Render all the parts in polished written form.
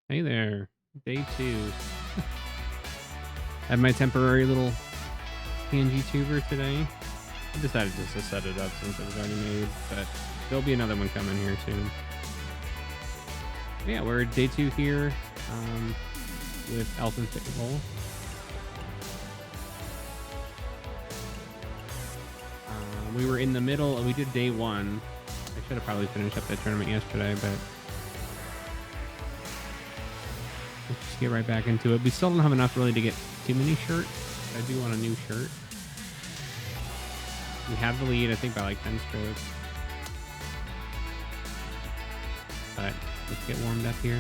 Hey there, day 2. Had my temporary little PNG tuber today. I decided just to set it up since it was already made, but there'll be another one coming here soon. But yeah, we're day 2 here with Elton Fable. We were in the middle, and we did day 1. I should have probably finished up that tournament yesterday, but let's just get right back into it. We still don't have enough really to get too many shirts. I do want a new shirt. We have the lead, I think, by like 10 strokes. But let's get warmed up here.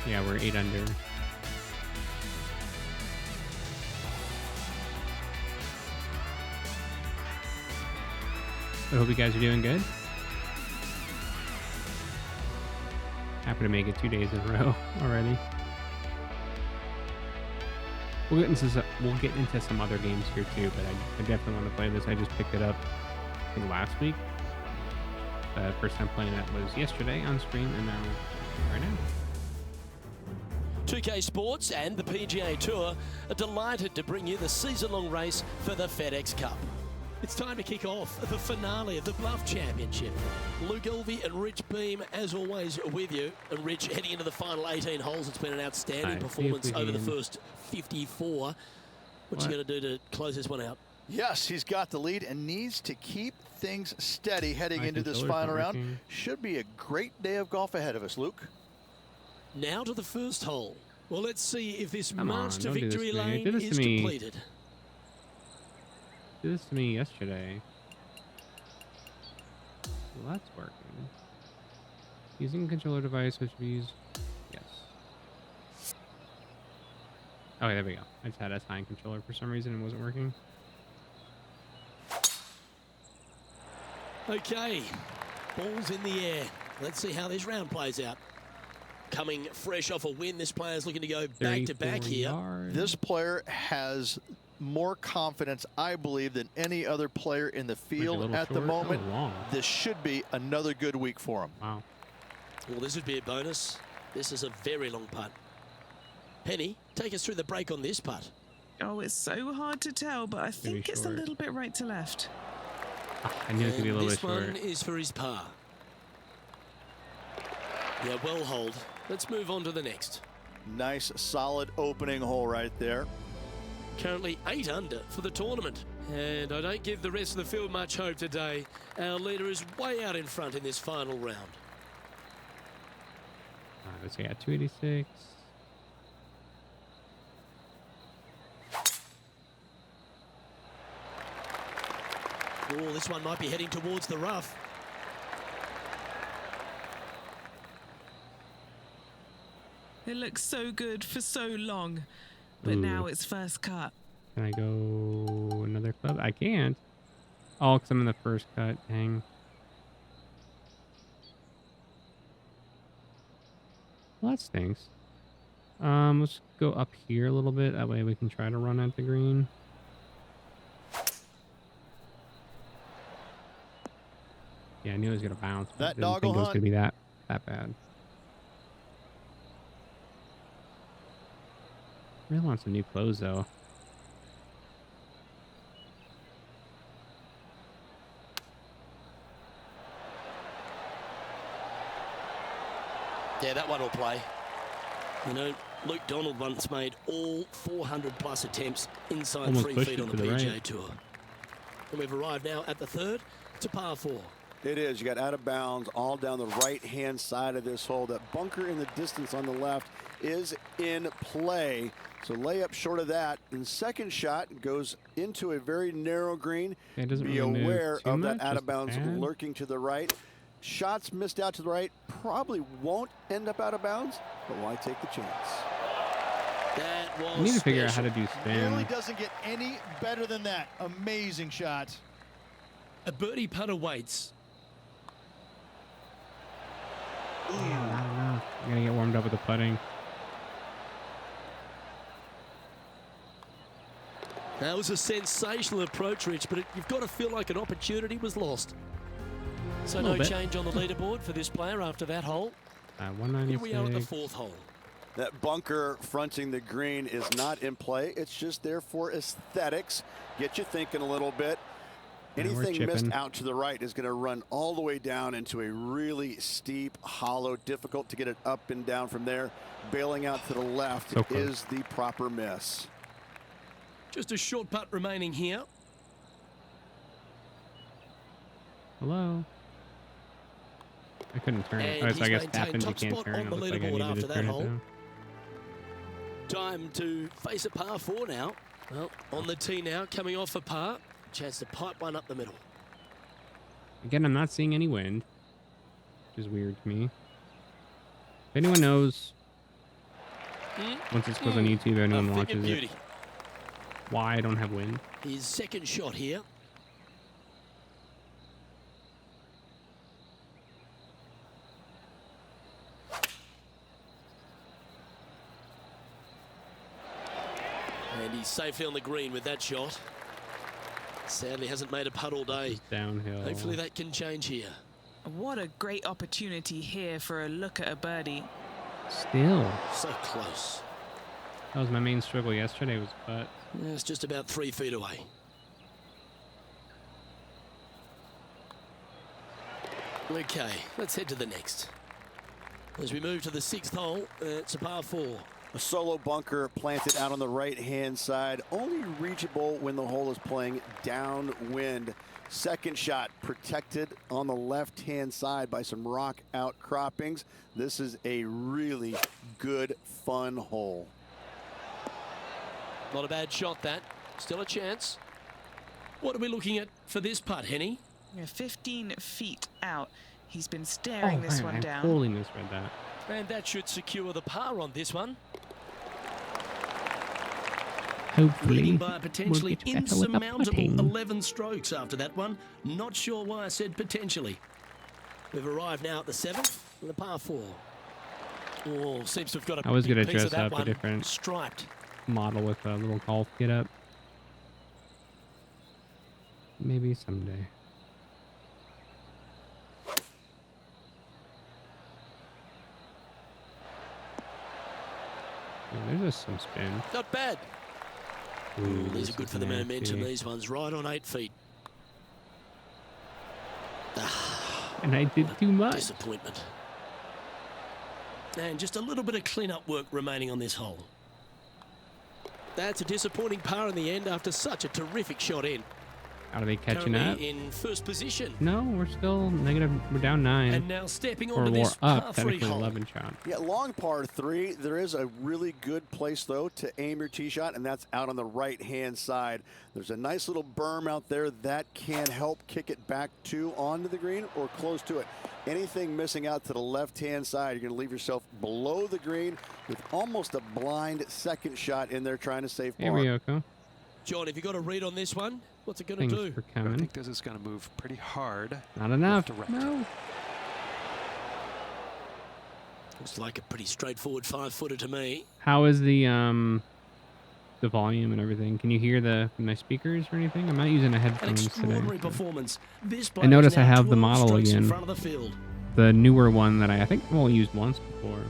Yeah, we're 8 under. I hope you guys are doing good. Happy to make it 2 days in a row already. We'll get into some other games here too, but I definitely want to play this. I just picked it up, I think, last week. First time playing it was yesterday on stream, and now right now. 2K Sports and the PGA Tour are delighted to bring you the season-long race for the FedEx Cup. It's time to kick off the finale of the Bluff Championship. Luke Elvey and Rich Beam, as always, with you. And Rich, heading into the final 18 holes, it's been an outstanding performance over the first 54. What's he going to do to close this one out? Yes, he's got the lead and needs to keep things steady heading into this final round. Should be a great day of golf ahead of us, Luke. Now to the first hole. Well, let's see if this march to victory lane is completed. Did this to me yesterday. Well, that's working. Using controller device, which we use. Yes. Oh, there we go. I just had a sign controller for some reason and it wasn't working. Okay, balls in the air. Let's see how this round plays out. Coming fresh off a win, this player's looking to go back-to-back here. Yards. This player has more confidence, I believe, than any other player in the field at the moment. This should be another good week for him. Wow. Well, this would be a bonus. This is a very long putt. Penny, take us through the break on this putt. Oh, it's so hard to tell, but I think it's a little bit right to left. I knew it could be a little bit short. This one is for his par. Yeah, well hold. Let's move on to the next. Nice, solid opening hole right there. Currently 8 under for the tournament. And I don't give the rest of the field much hope today. Our leader is way out in front in this final round. Let's see, at 286. Oh, this one might be heading towards the rough. It looks so good for so long, but now it's first cut. Can I go another club? I can't. Oh, because I'm in the first cut. Dang. Well, that stinks. Let's go up here a little bit. That way we can try to run at the green. Yeah, I knew it was gonna bounce. That didn't dog think it was hunt. gonna be that bad. Really want some new clothes though. Yeah, that one will play. You know, Luke Donald once made all 400 plus attempts inside Almost 3 pushed feet it on the to the PGA right. Tour. And we've arrived now at the third. It's a par 4. It is. You got out of bounds all down the right-hand side of this hole. That bunker in the distance on the left is in play. So layup short of that. And second shot goes into a very narrow green. It doesn't Be really aware move of too that much, out of just bounds bad. lurking to the right. Shots missed out to the right probably won't end up out of bounds, but why take the chance? That was I need to figure out special. how to do spin. Really doesn't get any better than that. Amazing shot. A birdie putt awaits. Damn, not enough. I'm gonna get warmed up with the putting. That was a sensational approach, Rich, but you've got to feel like an opportunity was lost. So no change on the leaderboard for this player after that hole. 196. Here we are at the 4th hole. That bunker fronting the green is not in play. It's just there for aesthetics. Get you thinking a little bit. Anything missed out to the right is going to run all the way down into a really steep hollow. Difficult to get it up and down from there. Bailing out to the left is the proper miss. Just a short putt remaining here. Hello. I couldn't turn it. Oh, so I guess happens you can't turn it. Looks like I needed to turn it down. Time to face a par 4 now. Well, on the tee now, coming off a par. Chance to pipe one up the middle. Again, I'm not seeing any wind, which is weird to me. If anyone knows, once it's goes on YouTube, anyone watches it, why I don't have wind. His second shot here. And he's safely on the green with that shot. Sadly hasn't made a putt all day. Downhill. Hopefully that can change here. What a great opportunity here for a look at a birdie. Still. So close. That was my main struggle yesterday, was putt. Yeah, it's just about 3 feet away. Okay, let's head to the next. As we move to the 6th hole, it's a par 4. A solo bunker planted out on the right-hand side, only reachable when the hole is playing downwind. Second shot protected on the left-hand side by some rock outcroppings. This is a really good, fun hole. Not a bad shot, that. Still a chance. What are we looking at for this putt, Henny? 15 feet out. He's been staring this one down. I totally misread that. And that should secure the par on this one. Hopefully, leading by a potentially insurmountable 11 strokes after that one. Not sure why I said potentially. We've arrived now at the 7th with a par 4. Oh, seems to have got a I was big going to piece dress of that up one. a different Striped model with a little golf get up. Maybe someday. Oh, there's just some spin. Not bad. Ooh, these are good for the momentum, these ones. Right on 8 feet. And I did too much. Disappointment. And just a little bit of clean-up work remaining on this hole. That's a disappointing par in the end after such a terrific shot in. Are they catching Currently up? in first position. No, we're still negative. We're down 9. And now stepping or onto we're this up, par 3 technically hole. 11 shot. Yeah, long par 3. There is a really good place, though, to aim your tee shot, and that's out on the right-hand side. There's a nice little berm out there that can help kick it back onto the green or close to it. Anything missing out to the left-hand side, you're going to leave yourself below the green with almost a blind second shot in there trying to save par. Here we go. John, have you got a read on this one? What's it going to Thanks do? for coming. I think this is going to move pretty hard. Not enough. Left to right. No. Looks like a pretty straightforward 5-footer to me. How is the volume and everything? Can you hear my speakers or anything? I'm not using a An headphones extraordinary today. performance. This I notice I now have the 12 model strokes in again. front of the field. The newer one that I think I've only used once before.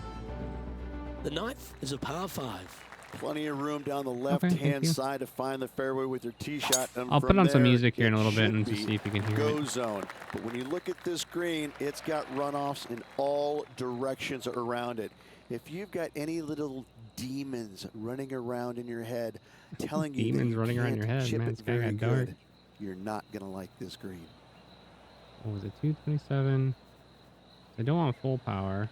The 9th is a par 5. Plenty of room down the left-hand side to find the fairway with your tee shot. And I'll put on some there, music here in a little bit and should just see if you can hear go it. zone. But when you look at this green, it's got runoffs in all directions around it. If you've got any little demons running around in your head telling you demons that running around your head, chip man, it it's guy very got dark. good, you're not going to like this green. What was it, 227? I don't want full power.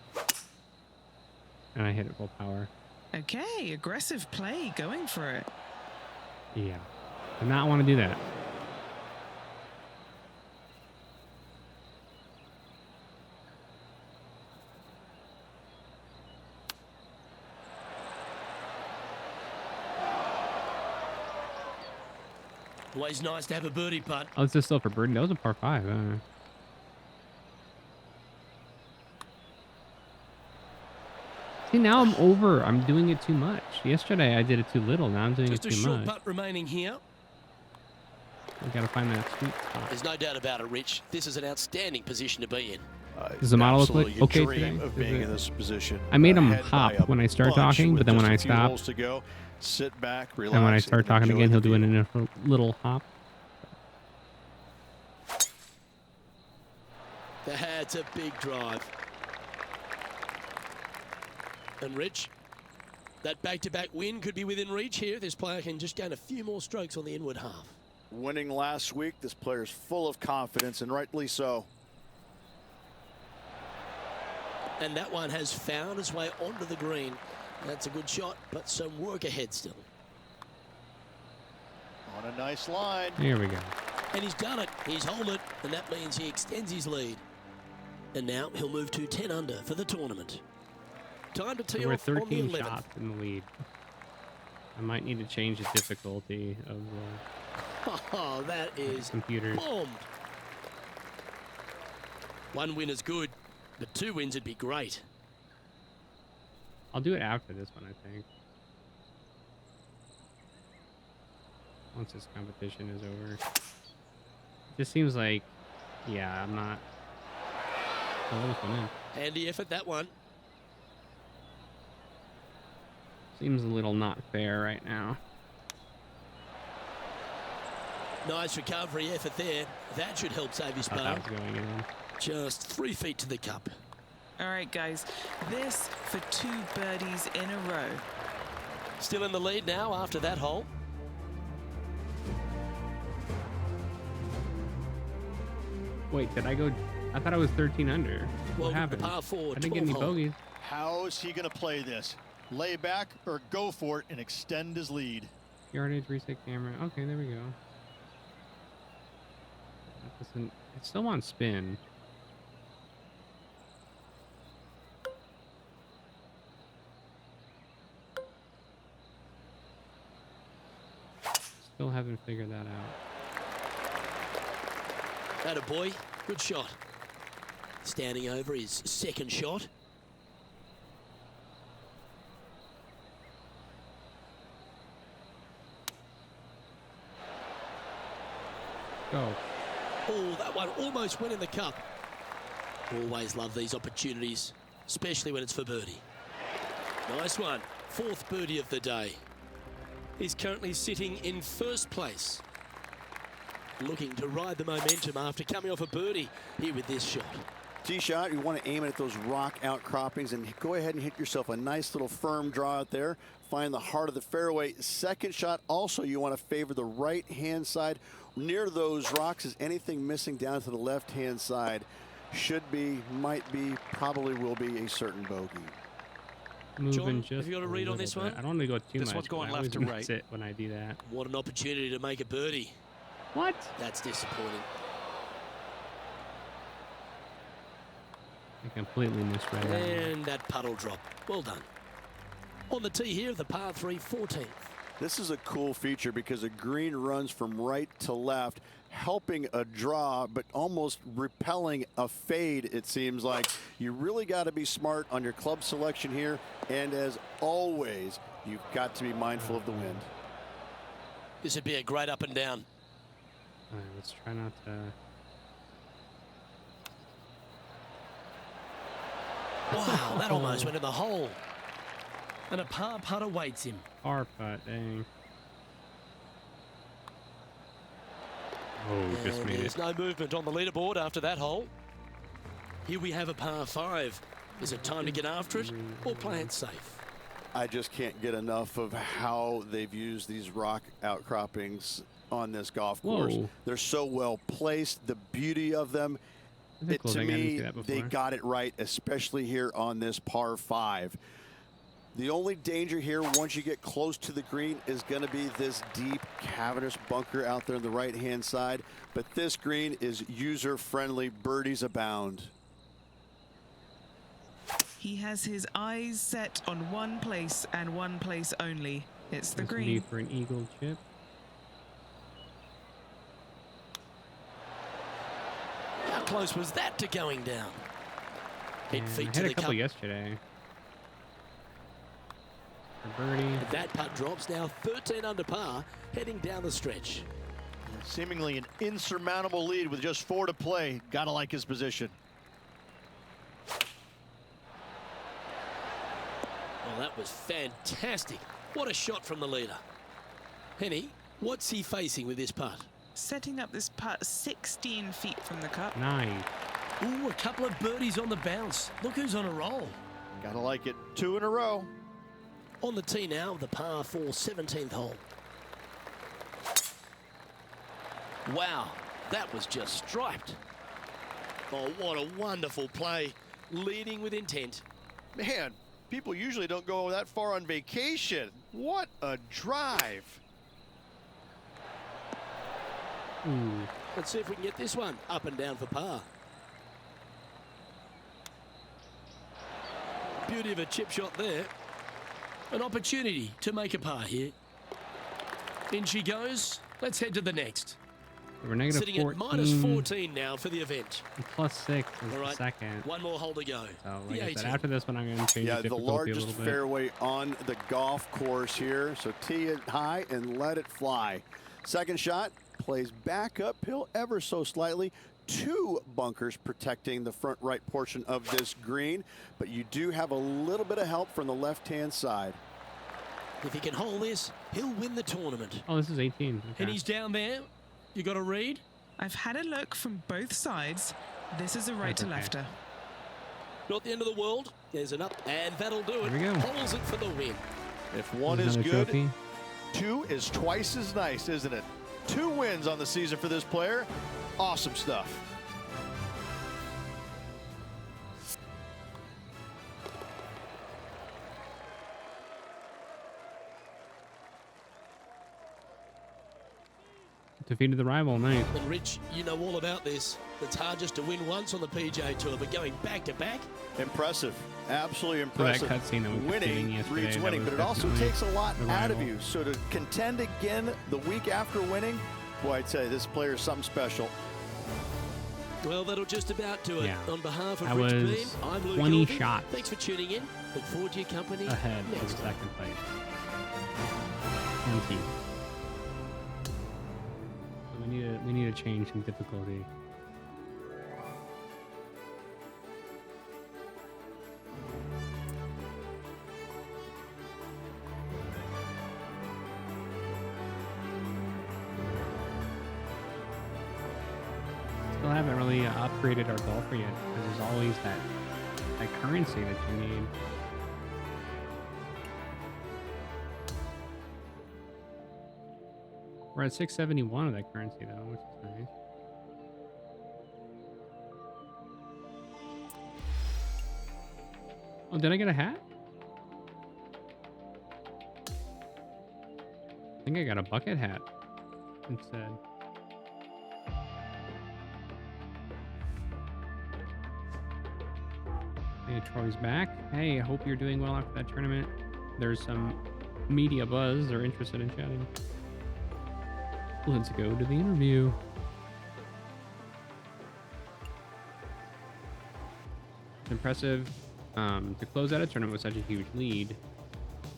And I hit it full power. Okay, aggressive play, going for it. Yeah. Did not want to do that. Always nice to have a birdie putt. Oh, it's just still for birdie. That was a par 5. See, now I'm over. I'm doing it too much. Yesterday I did it too little. Now I'm doing Just it a too short much. putt remaining here. We got to find that sweet spot. There's no doubt about it, Rich. This is an outstanding position to be in. Does the model look like okay dream today? of being in this position. I made him hop when I start talking, but then when I stop, to go, sit back, relax, and when I start talking again, he'll do it in a little hop. That's a big drive. And Rich, that back-to-back win could be within reach here. This player can just gain a few more strokes on the inward half. Winning last week, this player's full of confidence, and rightly so. And that one has found its way onto the green. That's a good shot, but some work ahead still. On a nice line. Here we go. And he's done it. He's held it, and that means he extends his lead. And now he'll move to 10 under for the tournament. Time to tee We're off on the 13 11th. shots in the lead. I might need to change the difficulty of Oh, that is computers. bombed. One win is good, but 2 wins would be great. I'll do it after this one, I think. Once this competition is over. It just seems like, yeah, I'm not. Oh, this one in. Handy effort, that one. Seems a little not fair right now. Nice recovery effort there. That should help save his Thought par. that was going in. Just 3 feet to the cup. All right, guys. This for 2 birdies in a row. Still in the lead now after that hole. Wait, did I go? I thought I was 13 under. Well, What happened? the par 4, I didn't get any 12 hole. bogeys. How is he going to play this? Lay back or go for it and extend his lead? Yardage reset camera. Okay, there we go. That doesn't. It's still on spin. Still haven't figured that out. Atta boy, good shot. Standing over his second shot. Go. Oh, that one almost went in the cup. Always love these opportunities, especially when it's for birdie. Nice one. 4th birdie of the day. He's currently sitting in 1st place. Looking to ride the momentum after coming off a birdie here with this shot. Tee shot, you want to aim it at those rock outcroppings and go ahead and hit yourself a nice little firm draw out there. Find the heart of the fairway. Second shot, also you want to favor the right-hand side. Near those rocks is anything missing down to the left-hand side. Should be, might be, probably will be a certain bogey. Moving John, just have you got a read on this bit. one? I don't want to go too much. This one's going but I left always to miss right. it when I do that. What an opportunity to make a birdie. What? That's disappointing. I completely misread that. And that puddle drop. Well done. On the tee here, the par 3 14th. This is a cool feature because the green runs from right to left, helping a draw, but almost repelling a fade, it seems like. You really got to be smart on your club selection here, and as always, you've got to be mindful of the wind. This would be a great up and down. All right, let's try not to. Wow, that almost went in the hole. And a par putt awaits him. Par putt, dang. Oh, just And made there's it. no movement on the leaderboard after that hole. Here we have a par 5. Is it time to get after it or play it safe? I just can't get enough of how they've used these rock outcroppings on this golf course. Whoa. They're so well placed, the beauty of them. That's a cool To thing. I didn't me, see that before. they got it right, especially here on this par 5. The only danger here once you get close to the green is going to be this deep cavernous bunker out there on the right-hand side. But this green is user-friendly. Birdies abound. He has his eyes set on one place and one place only. It's the This will be green. for an eagle chip. How close was that to going down? Hit And feet I to had the a couple cup. yesterday. For birdie. That putt drops now 13 under par, heading down the stretch. Seemingly an insurmountable lead with just 4 to play. Gotta like his position. Well, that was fantastic. What a shot from the leader. Henny, what's he facing with this putt? Setting up this putt 16 feet from the cup. Nice. Ooh, a couple of birdies on the bounce. Look who's on a roll. Gotta like it. 2 in a row. On the tee now, the par 4 17th hole. Wow, that was just striped. Oh, what a wonderful play. Leading with intent. Man, people usually don't go that far on vacation. What a drive. Ooh. Let's see if we can get this one up and down for par. Beauty of a chip shot there. An opportunity to make a par here. In she goes. Let's head to the next. We're negative Sitting 14. at minus 14 now for the event. Plus 6 is All right, the second. one more hole to go. So, The like I said, 18th. after this one, I'm going to change the The difficulty a largest little bit. fairway on the golf course here. So tee it high and let it fly. Second shot plays back uphill ever so slightly. 2 bunkers protecting the front right portion of this green, but you do have a little bit of help from the left-hand side. If he can hold this, he'll win the tournament. Oh, this is 18. Okay. And he's down there. You got to read. I've had a look from both sides. This is a right to That's okay. lefter. Not the end of the world. There's an up, and that'll do it. There we go. Holds it for the win. If 1 There's is another good, trophy. 2 is twice as nice, isn't it? 2 wins on the season for this player. Awesome stuff. Defeated the rival. Nice. And Rich, you know all about this. It's hard just to win once on the PGA Tour, but going back to back. Impressive. Absolutely So that impressive. cutscene that we kept getting Winning yesterday, breeds that winning, was but it also definitely takes a lot the out of rival. you. So to contend again the week after winning, boy, I'd say this player is something special. Well, that'll just about do it. Yeah. On behalf of That Rich was Beam, I'm Lou 20 Gilvey. shots. Thanks for tuning in. Look forward to your company Ahead next of the time. second place. 20. So we need to change some difficulty. Still haven't really upgraded our golfer yet because there's always that currency that you need. We're at 671 of that currency though, which is nice. Oh, did I get a hat? I think I got a bucket hat instead. Hey, Troy's back. Hey, I hope you're doing well after that tournament. There's some media buzz. They're interested in chatting. Let's go to the interview. It's impressive to close out a tournament with such a huge lead.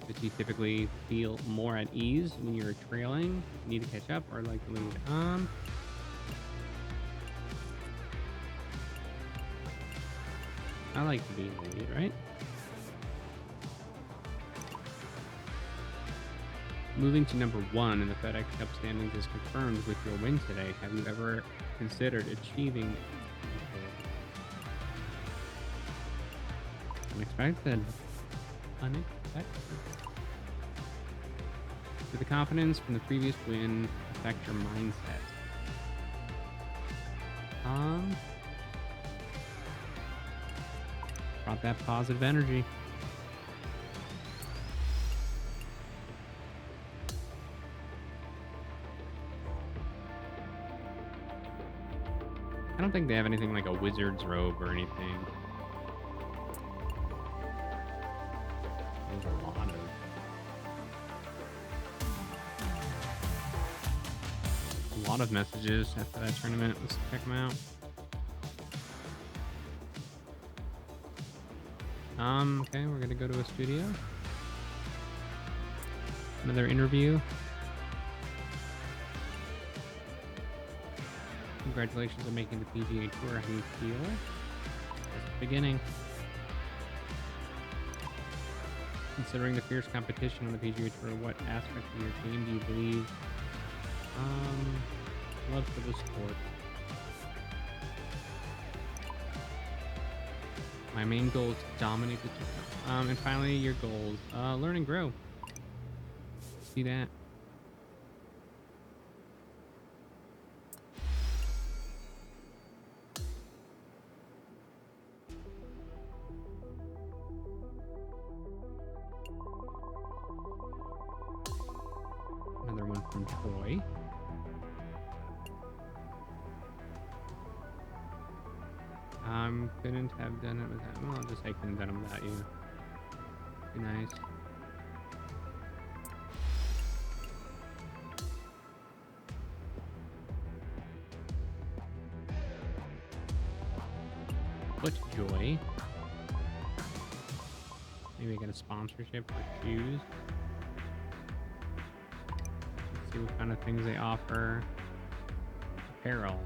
Does you typically feel more at ease when you're trailing, need to catch up, or like the lead? I like to be in the lead, right? Moving to number 1 in the FedEx Cup standings is confirmed with your win today. Have you ever considered achieving unexpected? Did the confidence from the previous win affect your mindset? Brought that positive energy. I don't think they have anything like a wizard's robe or anything. There's a lot of messages after that tournament. Let's check them out. Okay, we're gonna go to a studio. Another interview. Congratulations on making the PGA Tour. How do you feel? Just the beginning. Considering the fierce competition on the PGA Tour, what aspect of your game do you believe? Love for the sport. My main goal is to dominate the tour. And finally, your goals. Learn and grow. See that? Another one from Troy. Couldn't have done it without. Well, I'll just say couldn't have done it without you. Be nice. What joy. Maybe get a sponsorship for shoes. Let's see what kind of things they offer. Apparel.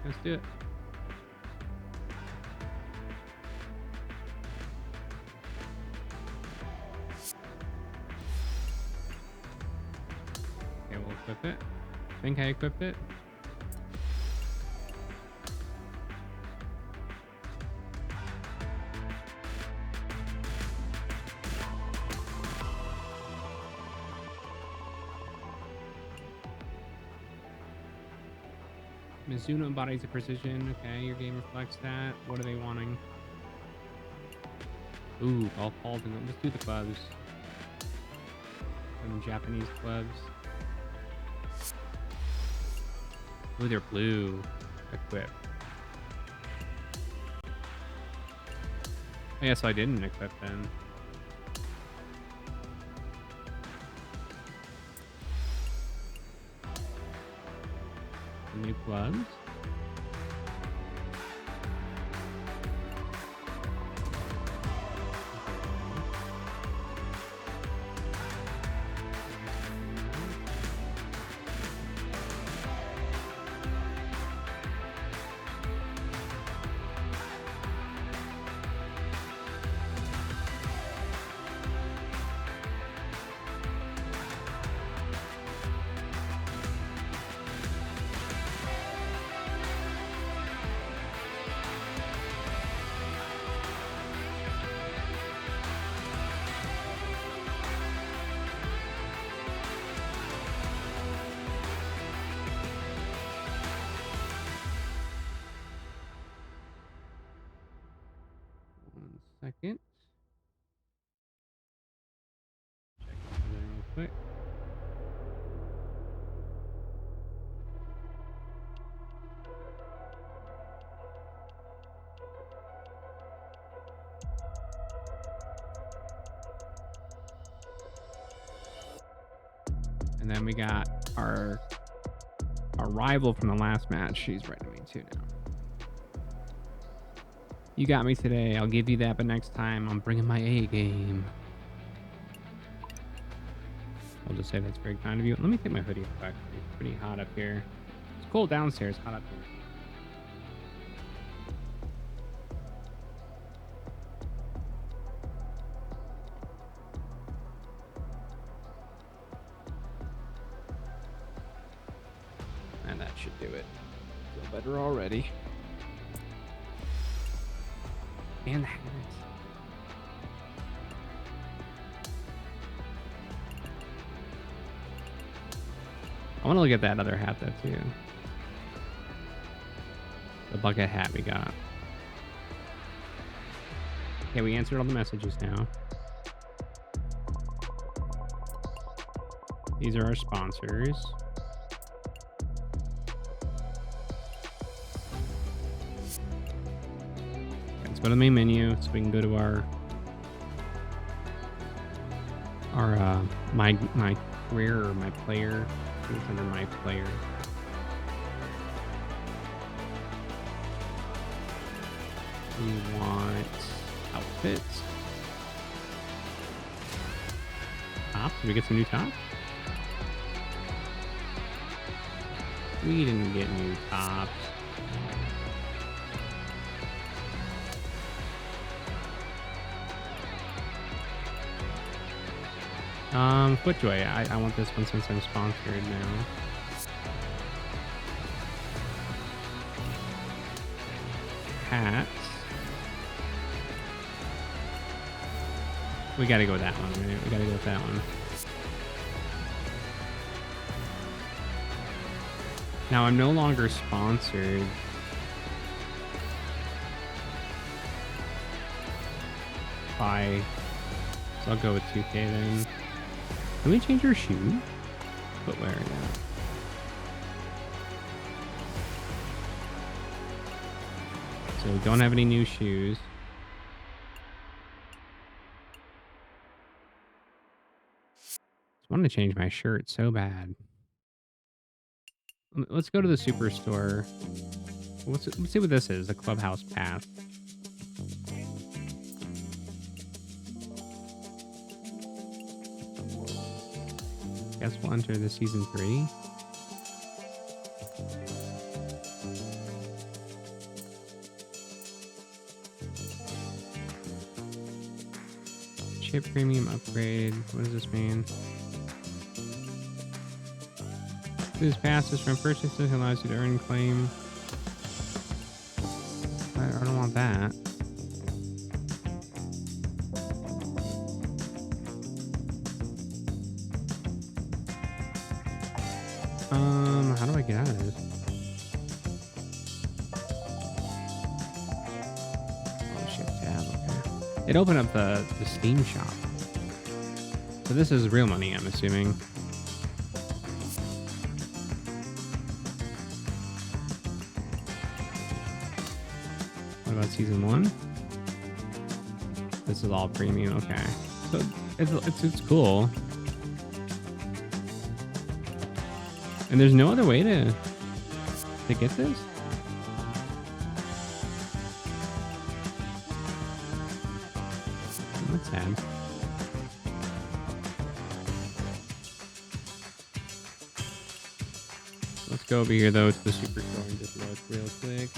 Let's do it. Okay, we'll equip it. I think I equipped it. Mizuno embodies the precision. Okay, your game reflects that. What are they wanting? Ooh, golf balls. Let's do the clubs. Some Japanese clubs. Ooh, they're blue. Equip. Oh, yeah, so I didn't equip them. New clubs. Second. Check everything real quick. And then we got our rival from the last match. She's right to me too now. You got me today. I'll give you that, but next time I'm bringing my A game. I'll just say that's very kind of you. Let me take my hoodie off, actually. It's pretty hot up here. It's cold downstairs, hot up here. And that should do it. Feel better already. And the hat. I want to look at that other hat though too. The bucket hat we got. Okay, we answered all the messages now. These are our sponsors. Let's go to the main menu so we can go to our my career or my player. I think it's under my player. We want outfits. Tops. Did we get some new tops? We didn't get new tops. FootJoy. I want this one since I'm sponsored now. Hats. We gotta go with that one, right? We gotta go with that one. Now I'm no longer sponsored. By, so I'll go with 2K then. Can we change our shoe? Footwear, yeah. So we don't have any new shoes. I want to change my shirt so bad. Let's go to the superstore. Let's see what this is. The clubhouse path. Guess we'll enter the season 3. Chip premium upgrade. What does this mean? Boost passes from purchases allows you to earn claim. I don't want that. How do I get out of this? Oh shit, tab, okay. It opened up the Steam shop. So this is real money, I'm assuming. What about season 1? This is all premium, okay. So it's cool. And there's no other way to get this? That's sad. Let's go over here though to the superstore and just look real quick.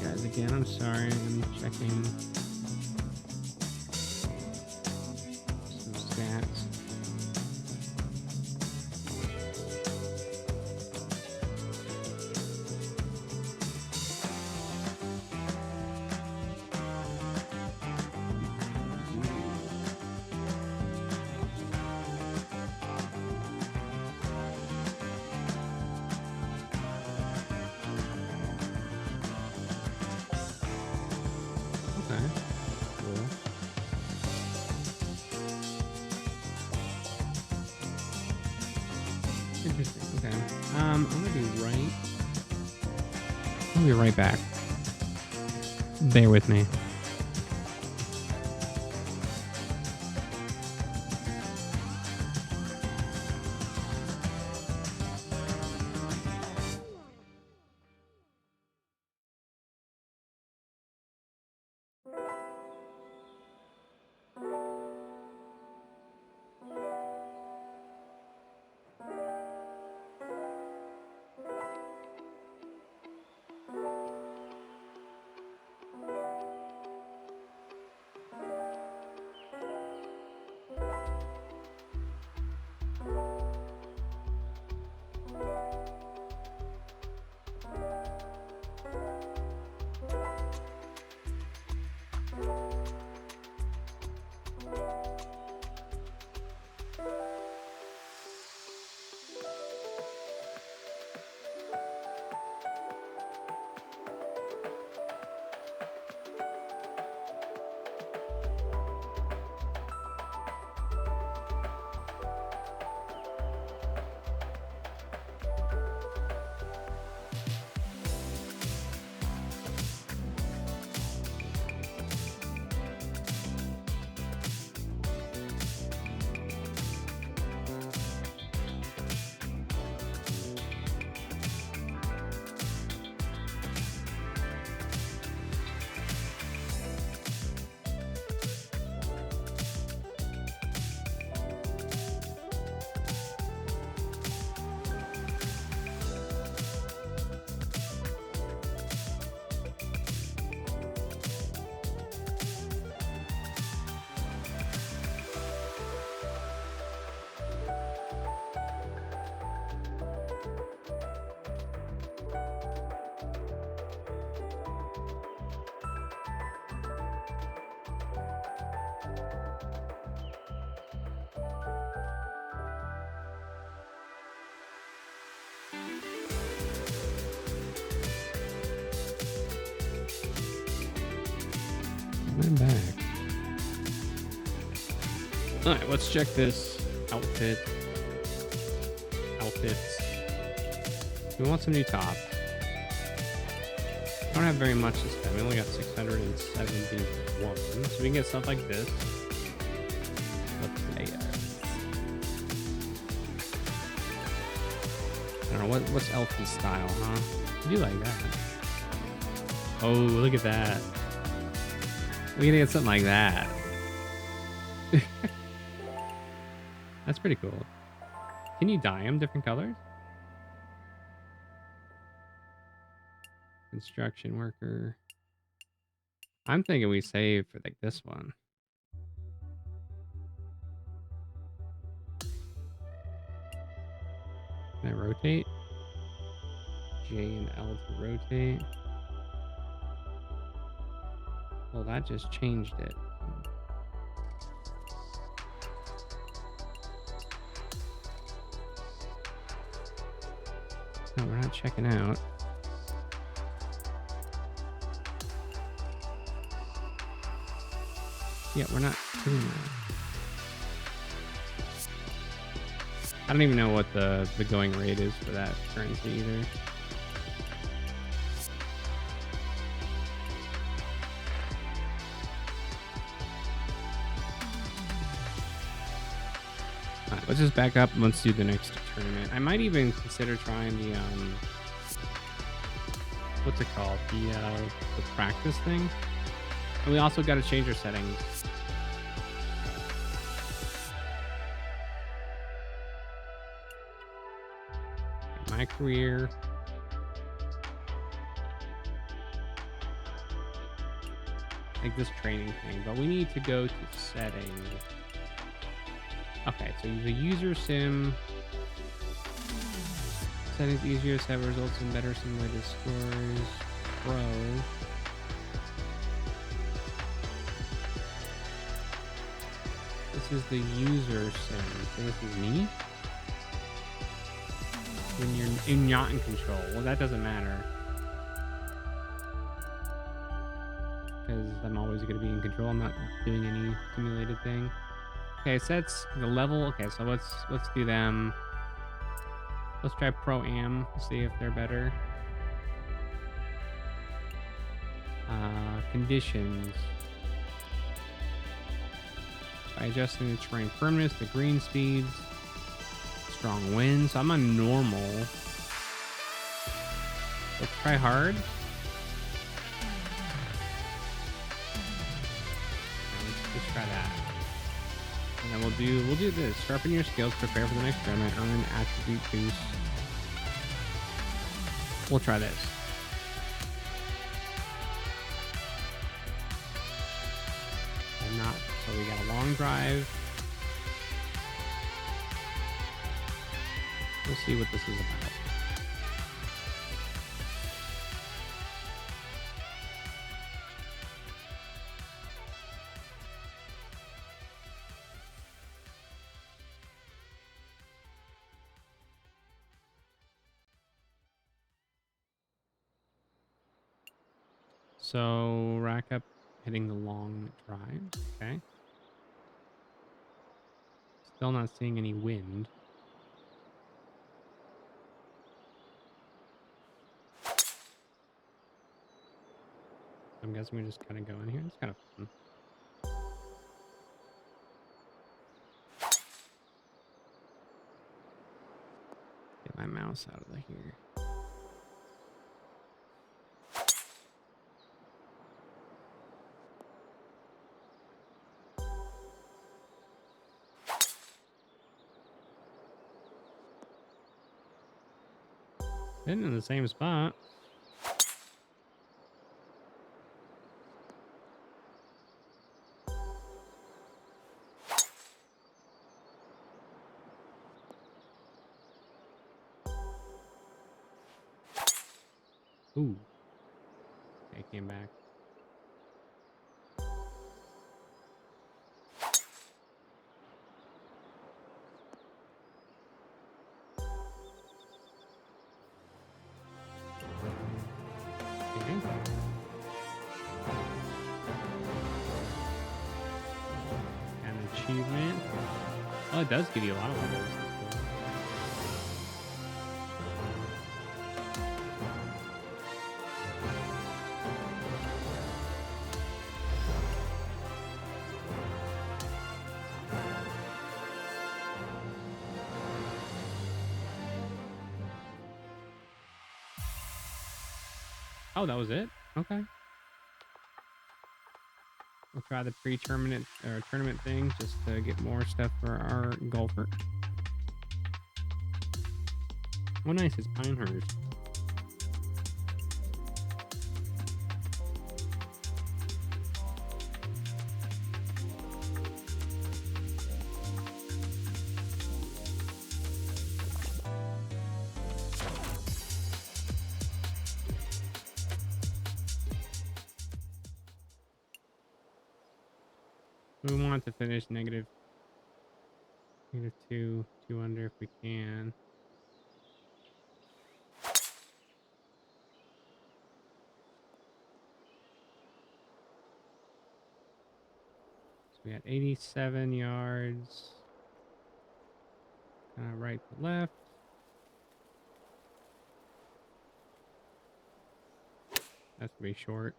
Guys, again, I'm sorry. I'm checking. Interesting. Okay. I'm gonna be right back. Bear with me. I'm back. Alright, let's check this outfits. We want some new tops. I don't have very much this time. We only got 671. So we can get stuff like this. I don't know, what's Elfie style, huh? I do like that. Oh, look at that. We're gonna get something like that. That's pretty cool. Can you dye them different colors? Construction worker. I'm thinking we save for like this one. Can I rotate? J and L to rotate. Well, that just changed it. No, we're not checking out. Yeah, we're not doing that. I don't even know what the going rate is for that currency either. Alright, let's just back up and let's do the next tournament. I might even consider trying the what's it called? The practice thing. And we also got to change our settings. My career. Like this training thing, but we need to go to settings. Okay, so the user sim settings easier to have results in better simulated scores. Pro. This is the user sim. So this is me. When you're not in control. Well, that doesn't matter. Because I'm always going to be in control. I'm not doing any simulated thing. Okay, so that's the level. Okay, so let's do them. Let's try Pro Am, see if they're better. Conditions. By adjusting the terrain firmness, the green speeds, strong winds. So I'm on normal. Let's try hard. Let's try that. And then we'll do this. Sharpen your skills, prepare for the next tournament, earn an attribute boost. We'll try this. And not so we got a long drive. We'll see what this is about. So rack up hitting the long drives. Okay. Still not seeing any wind. I'm guessing we just kind of go in here. It's kind of fun. Get my mouse out of here. Been in the same spot. Ooh. Okay, came back. Okay. achievement. Oh, it does give you a lot of levels. That's cool. Oh, that was it? Okay. We'll try the pre-tournament or tournament thing just to get more stuff for our golfer. Oh, nice. It's Pinehurst. We want to finish negative 2 under if we can. So we got 87 yards. Right to left. That's gonna be short.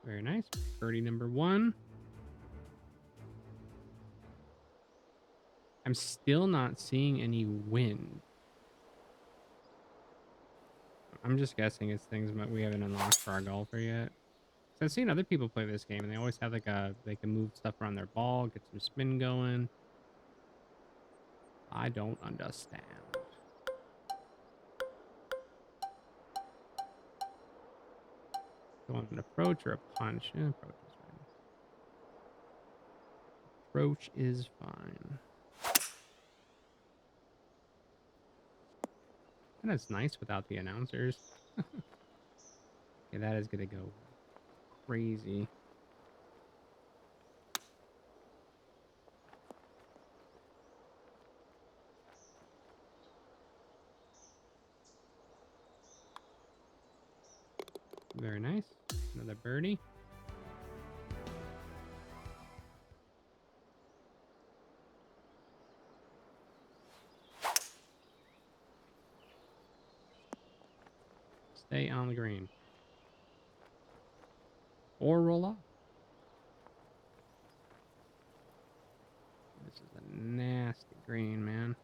Very nice. Birdie number 1. I'm still not seeing any wind. I'm just guessing it's things we haven't unlocked for our golfer yet. So I've seen other people play this game, and they always have like they can move stuff around their ball, get some spin going. I don't understand. Do you want an approach or a punch? Yeah, approach is fine. Approach is fine. And it's nice without the announcers. Okay, that is gonna go crazy. Very nice. Another birdie. Stay on the green. Or roll off. This is a nasty green, man.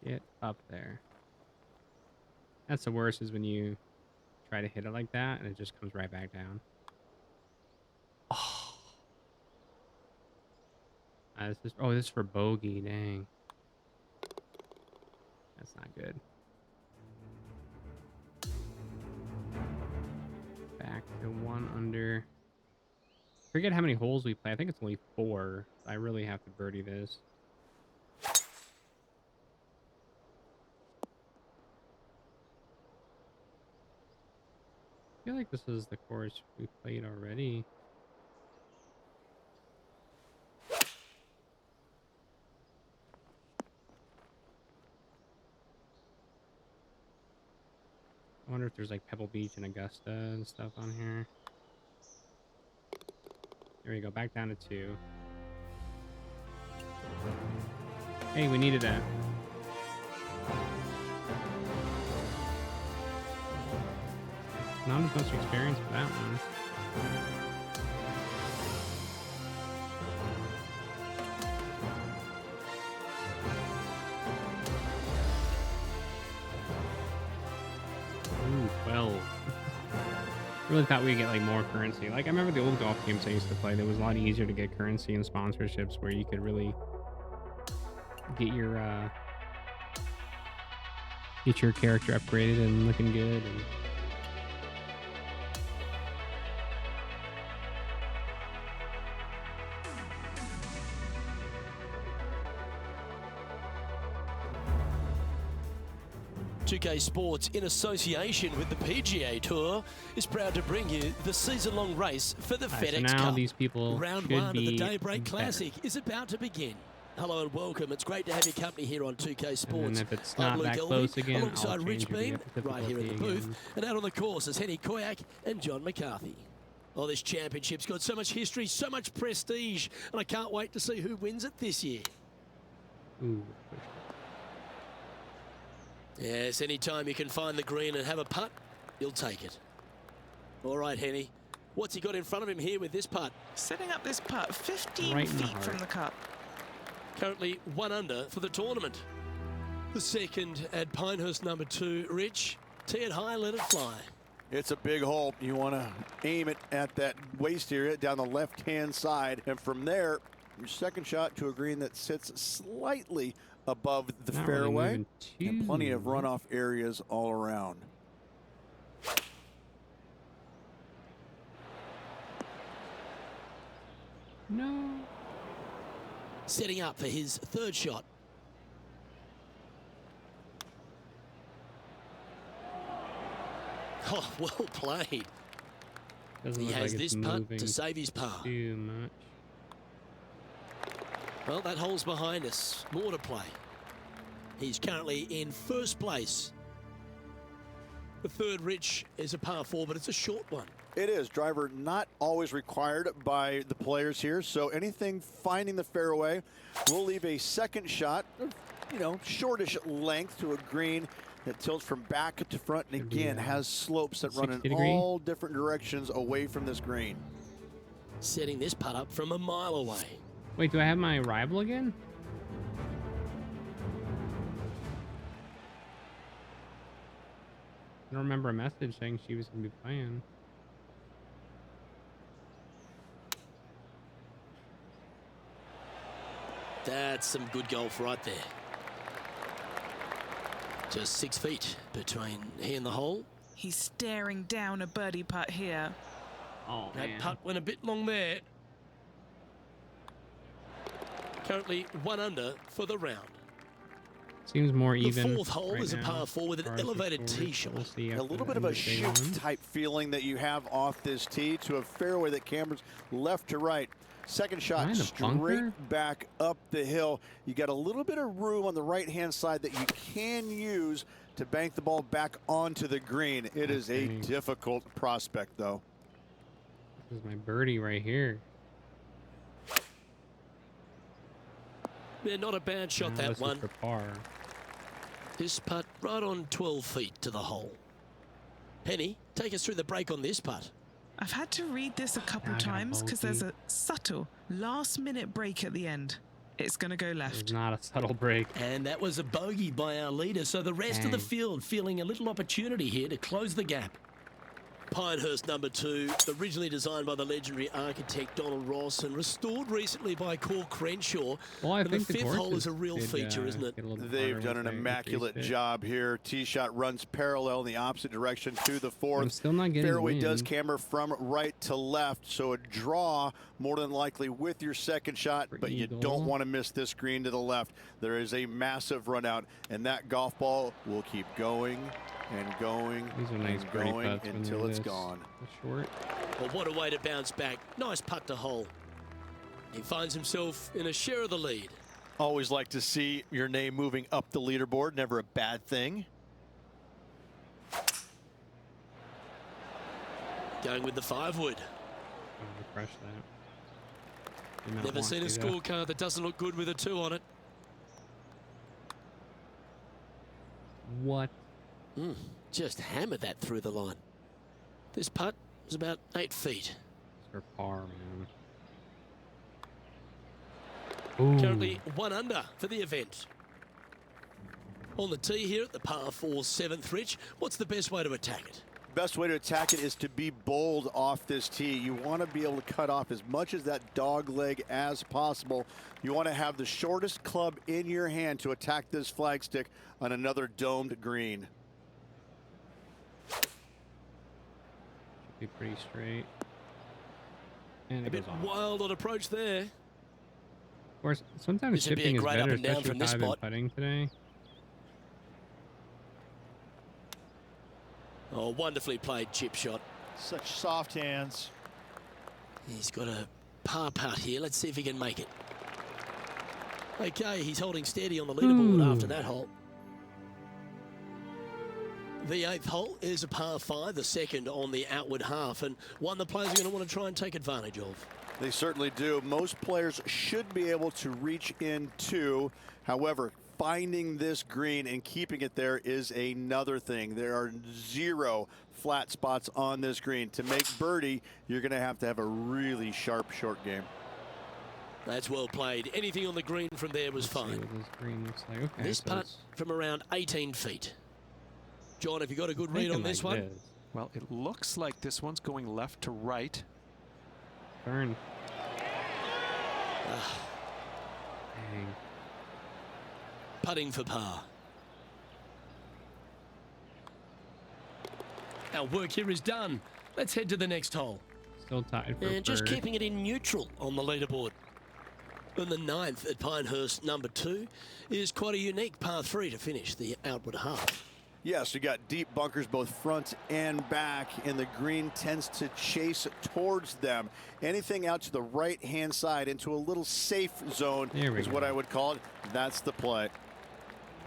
Get up there. That's the worst, is when you try to hit it like that and it just comes right back down. Oh. This is for bogey, dang. That's not good. Back to 1 under. Forget how many holes we play. I think it's only 4. I really have to birdie this. I feel like this is the course we played already. I wonder if there's like Pebble Beach and Augusta and stuff on here. There we go, back down to 2. Hey, we needed that. Not as much experience for that one. Ooh, 12. Really thought we'd get like more currency. Like I remember the old golf games I used to play, it was a lot easier to get currency and sponsorships where you could really get your character upgraded and looking good. And 2K Sports, in association with the PGA Tour, is proud to bring you the season-long race for the FedEx so now Cup. these people Round should 1 be of the Daybreak better. Classic is about to begin. Hello and welcome. It's great to have your company here on 2K Sports. And if it's not that Elvey, close again, alongside I'll Rich change Beam, the right here in the booth. again. And out on the course is Henny Koyak and John McCarthy. Oh, this championship's got so much history, so much prestige, and I can't wait to see who wins it this year. Ooh. Yes, anytime you can find the green and have a putt, you'll take it. All right, Henny. What's he got in front of him here with this putt? Setting up this putt 15 Right in the feet heart. from the cup. Currently 1 under for the tournament. The second at Pinehurst #2, Rich. Tee it high, let it fly. It's a big hole. You want to aim it at that waist area down the left-hand side. And from there, your second shot to a green that sits slightly above the Not fairway. really And plenty of runoff areas all around. No. Setting up for his third shot. Oh, well played. Doesn't He look has like this it's putt moving to save his par. too much. Well, that hole's behind us. More to play. He's currently in first place. The third, Rich, is a par 4, but it's a short one. It is. Driver not always required by the players here. So anything finding the fairway, we'll leave a second shot, you know, shortish length to a green that tilts from back to front and again has slopes that run in all different directions away from this green. Setting this putt up from a mile away. Wait, do I have my rival again? I don't remember a message saying she was going to be playing. That's some good golf right there. Just 6 feet between he and the hole. He's staring down a birdie putt here. Oh, That man. putt went a bit long there. Currently 1 under for the round. Seems more The even. fourth hole right is a now, par 4 with as an far as the elevated scores. tee shot. We'll see A after little the bit of a end day shoot one. type feeling that you have off this tee to a fairway that cambers left to right. Second shot Behind the bunker? straight back up the hill. You got a little bit of room on the right-hand side that you can use to bank the ball back onto the green. It is a Okay. difficult prospect, though. This is my birdie right here. Yeah, not a bad shot, Now that this is one. for par. This putt right on 12 feet to the hole. Henny, take us through the break on this putt. I've had to read this a couple I got a times because there's bogey. a subtle last-minute break at the end. It's going to go It's left. not a subtle break. And that was a bogey by our leader, so the rest of the Dang. field feeling a little opportunity here to close the gap. Pinehurst #2, originally designed by the legendary architect Donald Ross and restored recently by Cor Crenshaw. Well, I and think the the fifth hole courses is a real did, feature, isn't it? get a little bit They've harder done an once they immaculate increased it. job here. Tee shot runs parallel in the opposite direction to the fourth. I'm still not getting Fairway does wind. camber from right to left, so a draw more than likely with your second shot, For but you eagle. don't want to miss this green to the left. There is a massive run out, and that golf ball will keep going and going These are nice and birdie going putts when until they're it's this gone. short. Well, what a way to bounce back. Nice putt to hole. He finds himself in a share of the lead. Always like to see your name moving up the leaderboard. Never a bad thing. Going with the 5-wood. I'll refresh that. Did not Never want seen a to, though. scorecard that doesn't look good with a 2 on it. What? Just hammered that through the line. This putt is about 8 feet. It's for par, man. Ooh. Currently 1 under for the event. On the tee here at the par 4 7th, Rich, what's the best way to attack it? Best way to attack it is to be bold off this tee. You want to be able to cut off as much as that dog leg as possible. You want to have the shortest club in your hand to attack this flagstick on another domed green. Should be pretty straight. And A it bit goes off. wild on approach there. Of course, sometimes This would be a chipping is great up better, and down especially from with this how I've been spot. putting today. Oh, wonderfully played chip shot. Such soft hands. He's got a par putt here. Let's see if he can make it. Okay, he's holding steady on the leaderboard after that hole. The 8th hole is a par 5, the second on the outward half, and one the players are going to want to try and take advantage of. They certainly do. Most players should be able to reach into. However, finding this green and keeping it there is another thing. There are 0 flat spots on this green. To make birdie, you're going to have a really sharp short game. That's well played. Anything on the green from there was fine. Okay, this putt from around 18 feet. John, have you got a good read on this one? Well, it looks like this one's going left to right. Turn. Dang. Putting for par. Our work here is done. Let's head to the next hole. Still tied for and just bird. keeping it in neutral on the leaderboard. And the 9th at Pinehurst, number 2, is quite a unique par 3 to finish the outward half. Yes, you got deep bunkers both front and back, and the green tends to chase towards them. Anything out to the right-hand side into a little safe zone is what I would call it. That's the play.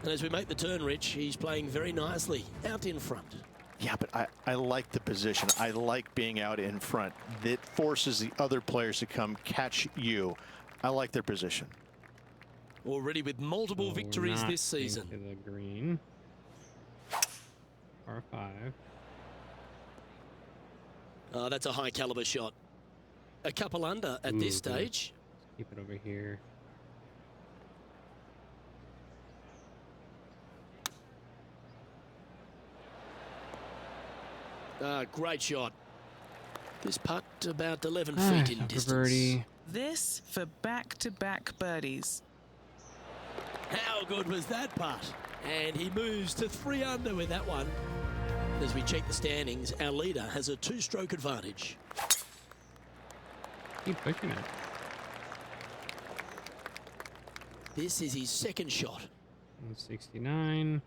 And as we make the turn, Rich, he's playing very nicely out in front. Yeah, but I like the position. I like being out in front. That forces the other players to come catch you. I like their position. Already with multiple victories this season. To the green. Par 5. That's a high caliber shot. A couple under at this stage. Keep it over here. Great shot. This putt about 11 feet in distance. Birdie. This for back-to-back birdies. How good was that putt? And he moves to 3 under with that one. As we check the standings, our leader has a 2-stroke advantage. Keep pushing it. This is his 2nd shot. 169.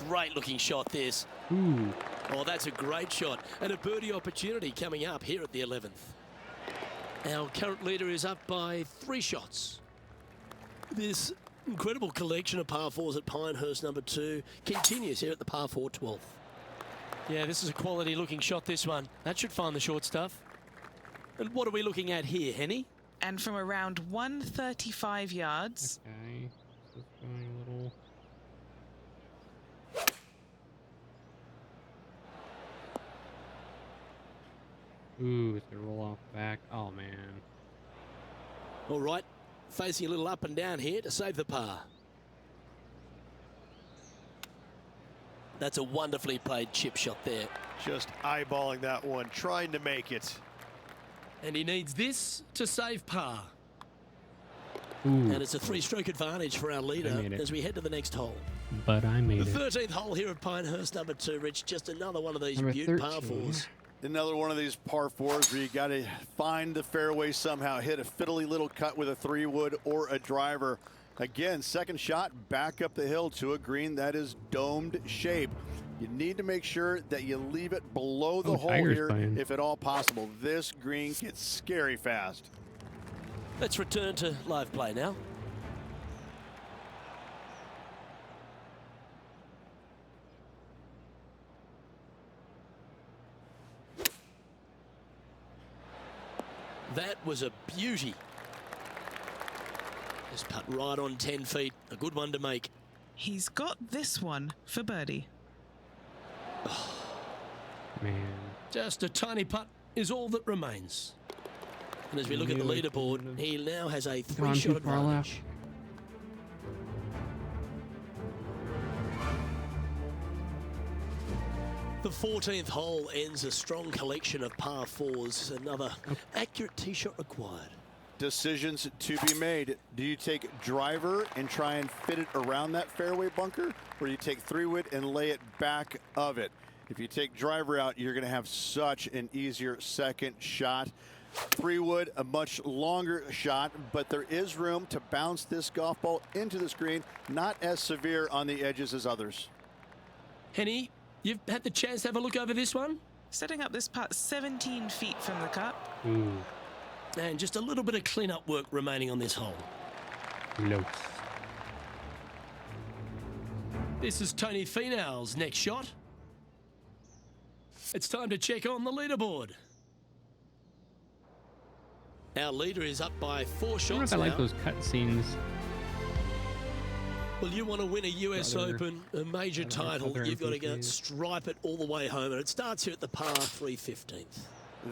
Great looking shot this. Ooh. Oh, that's a great shot. And a birdie opportunity coming up here at the 11th. Our current leader is up by 3 shots. This incredible collection of par 4s at Pinehurst number 2 continues here at the par 4 12th. Yeah, this is a quality looking shot, this one. That should find the short stuff. And what are we looking at here, Henny? And from around 135 yards. Okay. So it's going a little. Ooh, it's gonna roll off back. Oh man. All right, facing a little up and down here to save the par. That's a wonderfully played chip shot there. Just eyeballing that one, trying to make it. And he needs this to save par. Ooh. And it's a 3-stroke advantage for our leader as we head to the next hole. But I made the it. 13th hole here at Pinehurst number 2, Rich. Just another one of these Number beaut 13. par 4s. Another one of these par 4s where you got to find the fairway somehow, hit a fiddly little cut with a 3-wood or a driver. Again, 2nd shot back up the hill to a green that is domed shape. You need to make sure that you leave it below the hole here if at all possible. This green gets scary fast. Let's return to live play now. That was a beauty. Just putt right on 10 feet. A good one to make. He's got this one for birdie. Oh, Man. just a tiny putt is all that remains. And as we look at the leaderboard, he now has a 3-shot advantage. The 14th hole ends a strong collection of par 4s. Another accurate tee shot required. Decisions to be made. Do you take driver and try and fit it around that fairway bunker, or do you take 3-wood and lay it back of it? If you take driver out, you're going to have such an easier 2nd shot. 3-wood, a much longer shot, but there is room to bounce this golf ball into the screen. Not as severe on the edges as others. Henny, you've had the chance to have a look over this one? Setting up this putt 17 feet from the cup. Ooh. And just a little bit of clean-up work remaining on this hole. Close. This is Tony Finau's next shot. It's time to check on the leaderboard. Our leader is up by 4 I don't know shots if I now. like those cut scenes. Well, you want to win a US Other- Open, a major title, other you've got to go MPCs. stripe it all the way home, and it starts here at the par 3/15.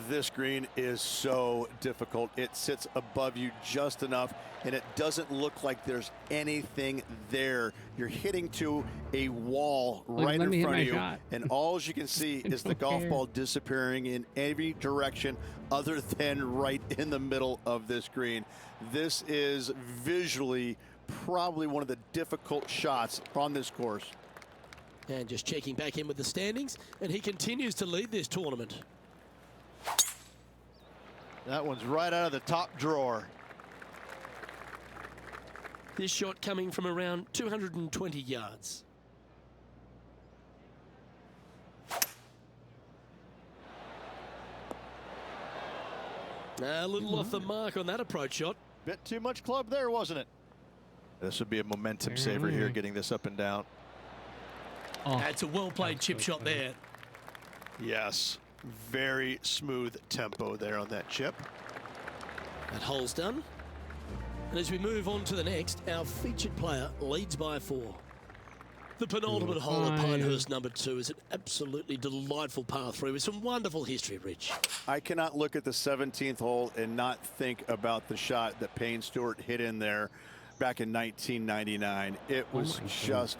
This green is so difficult. It sits above you just enough, and it doesn't look like there's anything there. You're hitting to a wall right let me in hit front my of you, shot. and all you can see is the don't golf care. ball disappearing in every direction other than right in the middle of this green. This is visually probably one of the difficult shots on this course. And just checking back in with the standings, and he continues to lead this tournament. That one's right out of the top drawer. This shot coming from around 220 yards. A little off the mark on that approach shot. Bit too much club there, wasn't it? This would be a momentum saver here, getting this up and down. Oh, That's a well-played chip shot there. Yes, very smooth tempo there on that chip. That hole's done. And as we move on to the next, our featured player leads by 4. The penultimate hole at Pinehurst number 2 is an absolutely delightful par 3 with some wonderful history, Rich. I cannot look at the 17th hole and not think about the shot that Payne Stewart hit in there back in 1999. It was just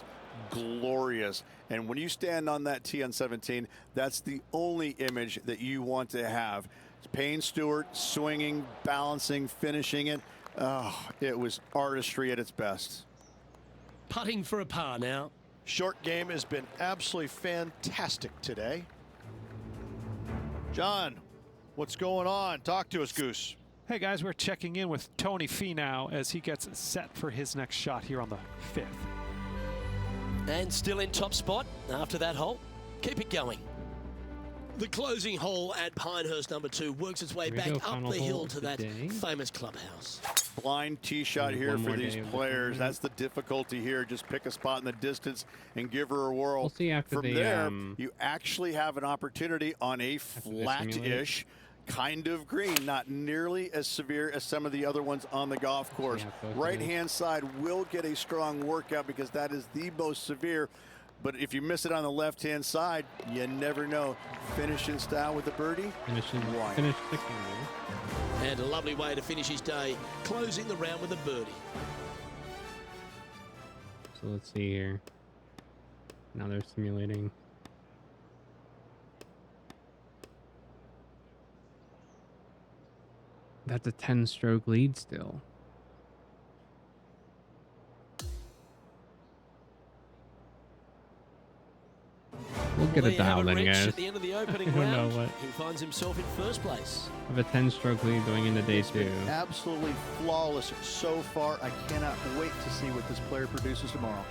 glorious. And when you stand on that tee on 17, that's the only image that you want to have. It's Payne Stewart swinging, balancing, finishing it. Oh, it was artistry at its best. Putting for a par now. Short game has been absolutely fantastic today. John, what's going on? Talk to us, Goose. Hey guys, we're checking in with Tony Finau as he gets set for his next shot here on the 5th. And still in top spot after that hole. Keep it going. The closing hole at Pinehurst number 2 works its way Here we back go, up final the hole hill of to the that day. famous clubhouse. Blind tee shot here One for more these day of the players. tournament. That's the difficulty here. Just pick a spot in the distance and give her a whirl. We'll see after From the, there, you actually have an opportunity on a they flat-ish kind of green, not nearly as severe as some of the other ones on the golf course. Yeah, both of Right-hand side will get a strong workout because that is the most severe. But if you miss it on the left-hand side, you never know. Finish in style with the birdie. finish Why? 6 And a lovely way to finish his day, closing the round with a birdie. So let's see here. Now they're simulating. That's a 10-stroke lead still. We'll get There it you have dialed in, Rich, guys. at the end of the opening I don't round, know what. he finds himself in first place. Of a 10-stroke lead going into day 2. Absolutely flawless so far. I cannot wait to see what this player produces tomorrow.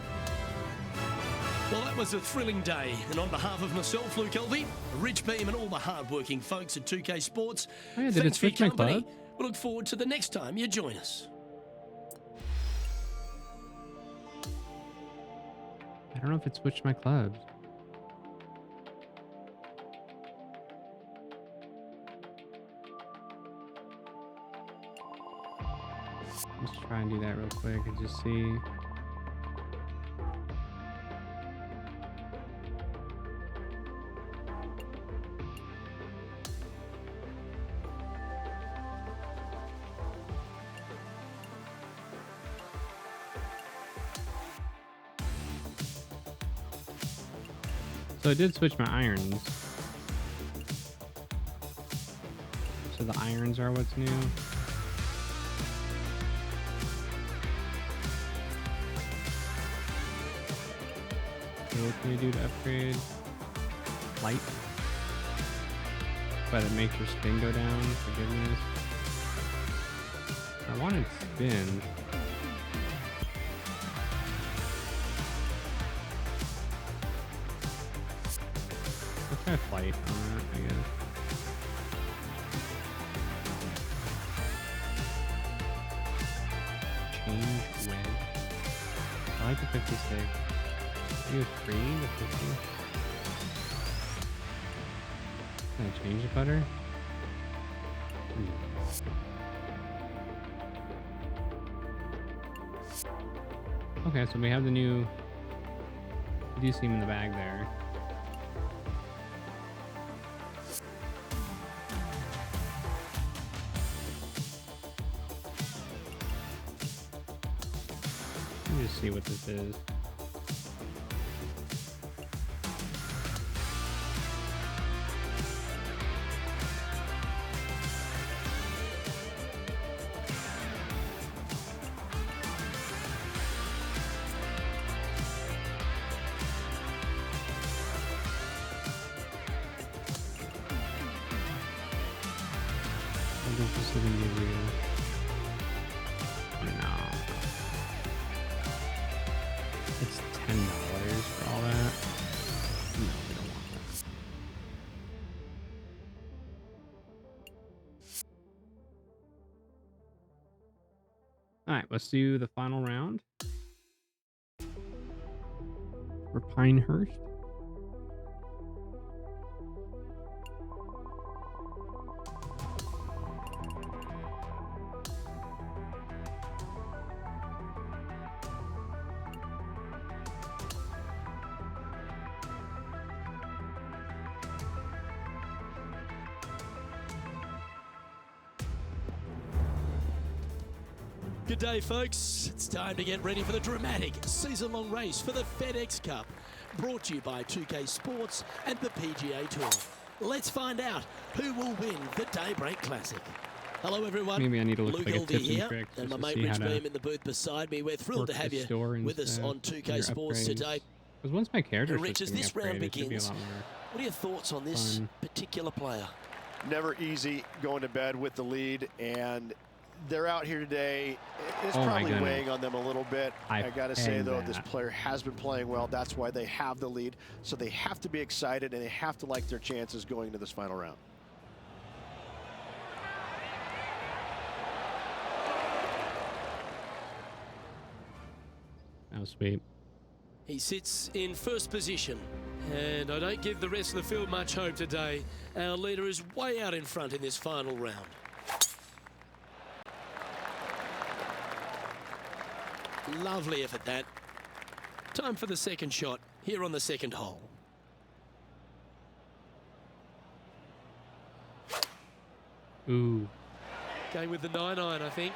Well, that was a thrilling day. And on behalf of myself, Luke Elvey, Rich Beam, and all the hard-working folks at 2K Sports, Oh, yeah, did it thanks for your switch my company. club? We look forward to the next time you join us. I don't know if it switched my clubs. Let's try and do that real quick and just see. So I did switch my irons. So the irons are what's new. Okay, what can you do to upgrade? Light. But it makes your spin go down, for goodness. I wanted spin. Try flight on that, I guess. Change wedge. I like the 56. You 3 to 50. Can I change the putter? Okay, so we have the new. You do see him in the bag there. Let me just see what this is. What is this gonna give you? No. It's $10 for all that. No, we don't want that. Alright, let's do the final round. For Pinehurst. Good day, folks. It's time to get ready for the dramatic season-long race for the FedEx Cup, brought to you by 2K Sports and the PGA Tour. Let's find out who will win the Daybreak Classic. Hello, everyone. Maybe I need to look Luke like a Gildy tips here, and tricks and my just to mate see Rich how to Beam in the booth beside me. We're thrilled to have you with us on 2K Sports today. Because once my character And Rich, as this round begins, a lot more what are your thoughts on this fun. particular player? Never easy going to bed with the lead, and they're out here today. It's Oh my probably goodness. weighing on them a little bit. I got to say, pegged though, this that. player has been playing well. That's why they have the lead. So they have to be excited, and they have to like their chances going into this final round. That was sweet. He sits in first position, and I don't give the rest of the field much hope today. Our leader is way out in front in this final round. Lovely effort, that. Time for the second shot here on the second hole. Ooh. Going with the 9-iron, I think.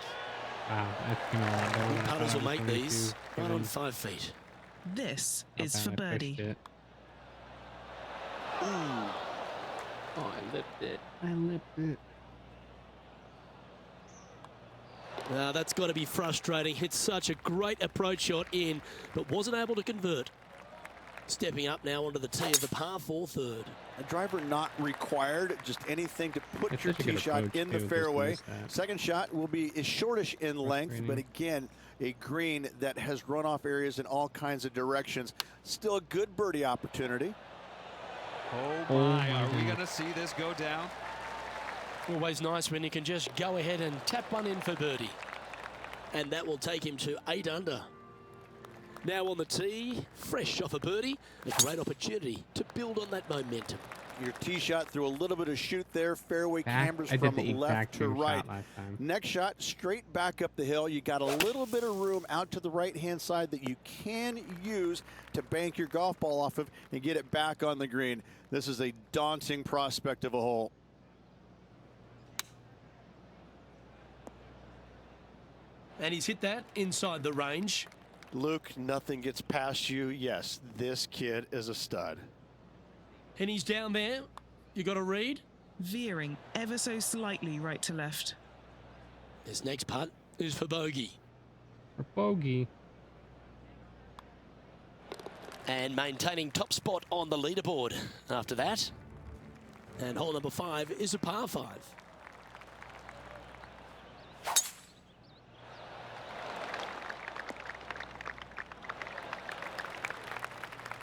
Wow, that's gonna lot better than I Putters thought will it was make going these to, right given on 5 feet. This how is bad for I pushed birdie. it. Ooh. Oh, I lipped it. I lipped it. Now that's got to be frustrating. Hit such a great approach shot in, but wasn't able to convert. Stepping up now onto the tee of the par 4 third. A driver not required, just anything to put It's your such a good tee shot approach, in the too, just to fairway. miss that. Second shot will be shortish in length, Frustrating. but again, a green that has runoff areas in all kinds of directions. Still a good birdie opportunity. Oh Oh my, my are we goodness. going to see this go down? Always nice when you can just go ahead and tap one in for birdie. And that will take him to 8 under. Now on the tee, fresh off a birdie, a great opportunity to build on that momentum. Your tee shot through a little bit of shoot there, fairway cambers I from did the left exact to same right. shot last time. Next shot, straight back up the hill. You got a little bit of room out to the right-hand side that you can use to bank your golf ball off of and get it back on the green. This is a daunting prospect of a hole. And he's hit that inside the range. Luke, nothing gets past you. Yes, this kid is a stud. And he's down there. You got a read? Veering ever so slightly right to left. This next putt is for bogey. For bogey. And maintaining top spot on the leaderboard after that. And hole number 5 is a par 5.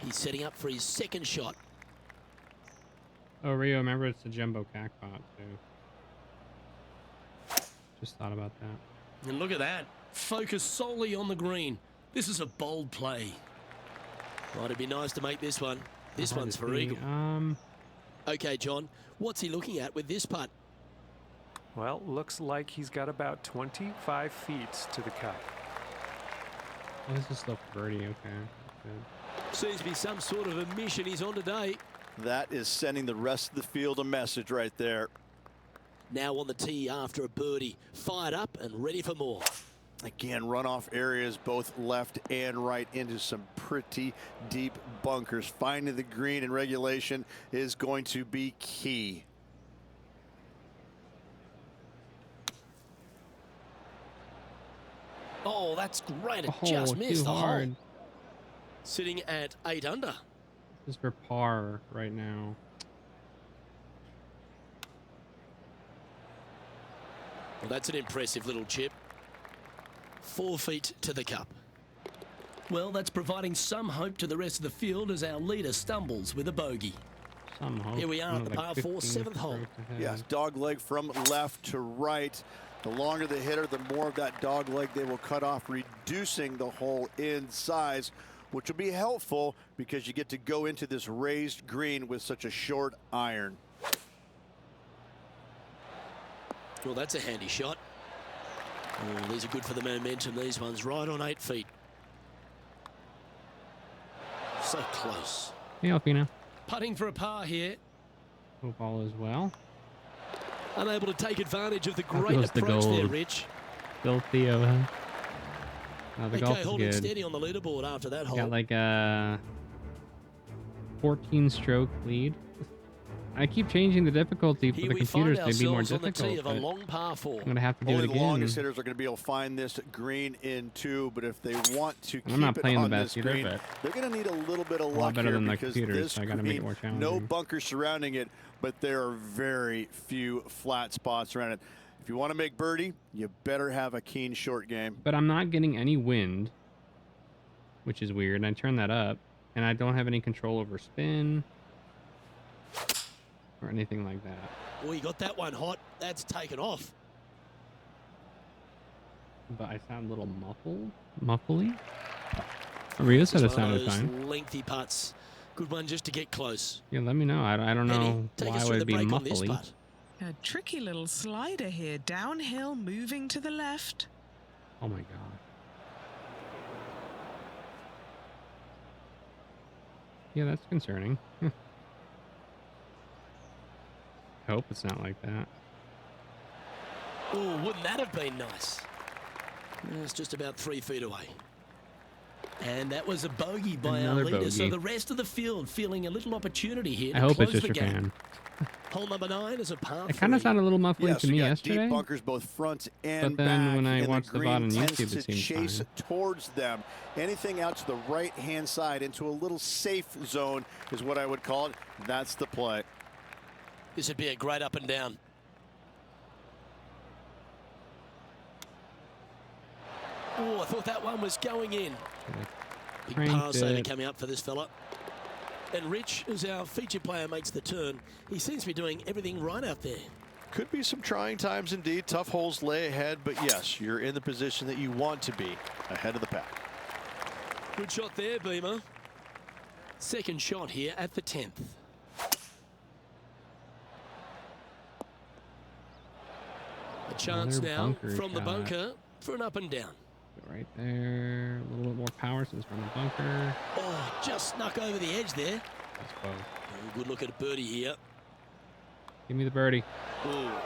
He's setting up for his second shot. Oh, Rio, remember it's the jumbo jackpot too. Just thought about that. And look at that. Focus solely on the green. This is a bold play. Might it be nice to make this one. This one's for eagle. Okay, John, what's he looking at with this putt? Well, looks like he's got about 25 feet to the cup. Oh, this is still for birdie. Okay. Good. Seems to be some sort of a mission he's on today. That is sending the rest of the field a message right there. Now on the tee after a birdie. Fired up and ready for more. Again, runoff areas both left and right into some pretty deep bunkers. Finding the green in regulation is going to be key. Oh, that's great. It Oh, just missed too the hard. hole. Sitting at 8 under. This is for par right now. Well, that's an impressive little chip. 4 feet to the cup. Well, that's providing some hope to the rest of the field as our leader stumbles with a bogey. Some hope. Here we are at the Like par 4, 15 7th hole. strokes ahead. Yes, dog leg from left to right. The longer the hitter, the more of that dog leg they will cut off, reducing the hole in size, which will be helpful because you get to go into this raised green with such a short iron. Well, that's a handy shot. Oh, these are good for the momentum. These ones right on 8 feet. So close. Hey, Alpina. Putting for a par here. Hope all is well. Unable to take advantage of the That great was the approach there, gold. Rich. Still Theo. The golf Okay, is holding good. steady on the leaderboard after that hole. Got like a 14-stroke lead. I keep changing the difficulty for Here the we find computers to be more ourselves on the tee difficult. of a But long par 4. I'm gonna have to do Only it the again. longest hitters are going to be able to find this green in 2, but if they want to I'm not keep it playing the on best this either, green, but they're going to need a little bit of a lot luck better here than the because computers, this so I gotta make it more green, no challenging. bunkers surrounding it, but there are very few flat spots around it. If you want to make birdie, you better have a keen short game. But I'm not getting any wind, which is weird. And I turned that up, and I don't have any control over spin or anything like that. Oh, you got that one hot. That's taken off. But I sound a little muffly. Rio said it It's one of sounded those fine. lengthy putts. Good one just to get close. Yeah, let me know. I don't Penny, know take why us I through would the be break on this muffly. putt. A tricky little slider here. Downhill, moving to the left. Oh my god. Yeah, that's concerning. I hope it's not like that. Oh, wouldn't that have been nice? It's just about 3 feet away. And that was a bogey by Another our leader. bogey. So the rest of the field feeling a little opportunity here I to hope close it's just the your gap. fan. Hole number 9 is a par It kind of 3. sounded a little muffly Yes, to you me got yesterday. deep bunkers both front and But then back, when I and watched the green VOD on tends YouTube, it to seemed chase fine. towards them. Anything out to the right-hand side into a little safe zone is what I would call it. That's the play. This would be a great up and down. Oh, I thought that one was going in. Big Cranked par saver it. coming up for this fella. And Rich, as our featured player makes the turn, he seems to be doing everything right out there. Could be some trying times indeed. Tough holes lay ahead, but yes, you're in the position that you want to be, ahead of the pack. Good shot there, Beamer. Second shot here at the 10th. A chance Another now bunker from the shot. bunker for an up and down. Right there. A little bit more power since we're in the bunker. Oh, just snuck over the edge there. That's close. Oh, good look at a birdie here. Give me the birdie. Oh,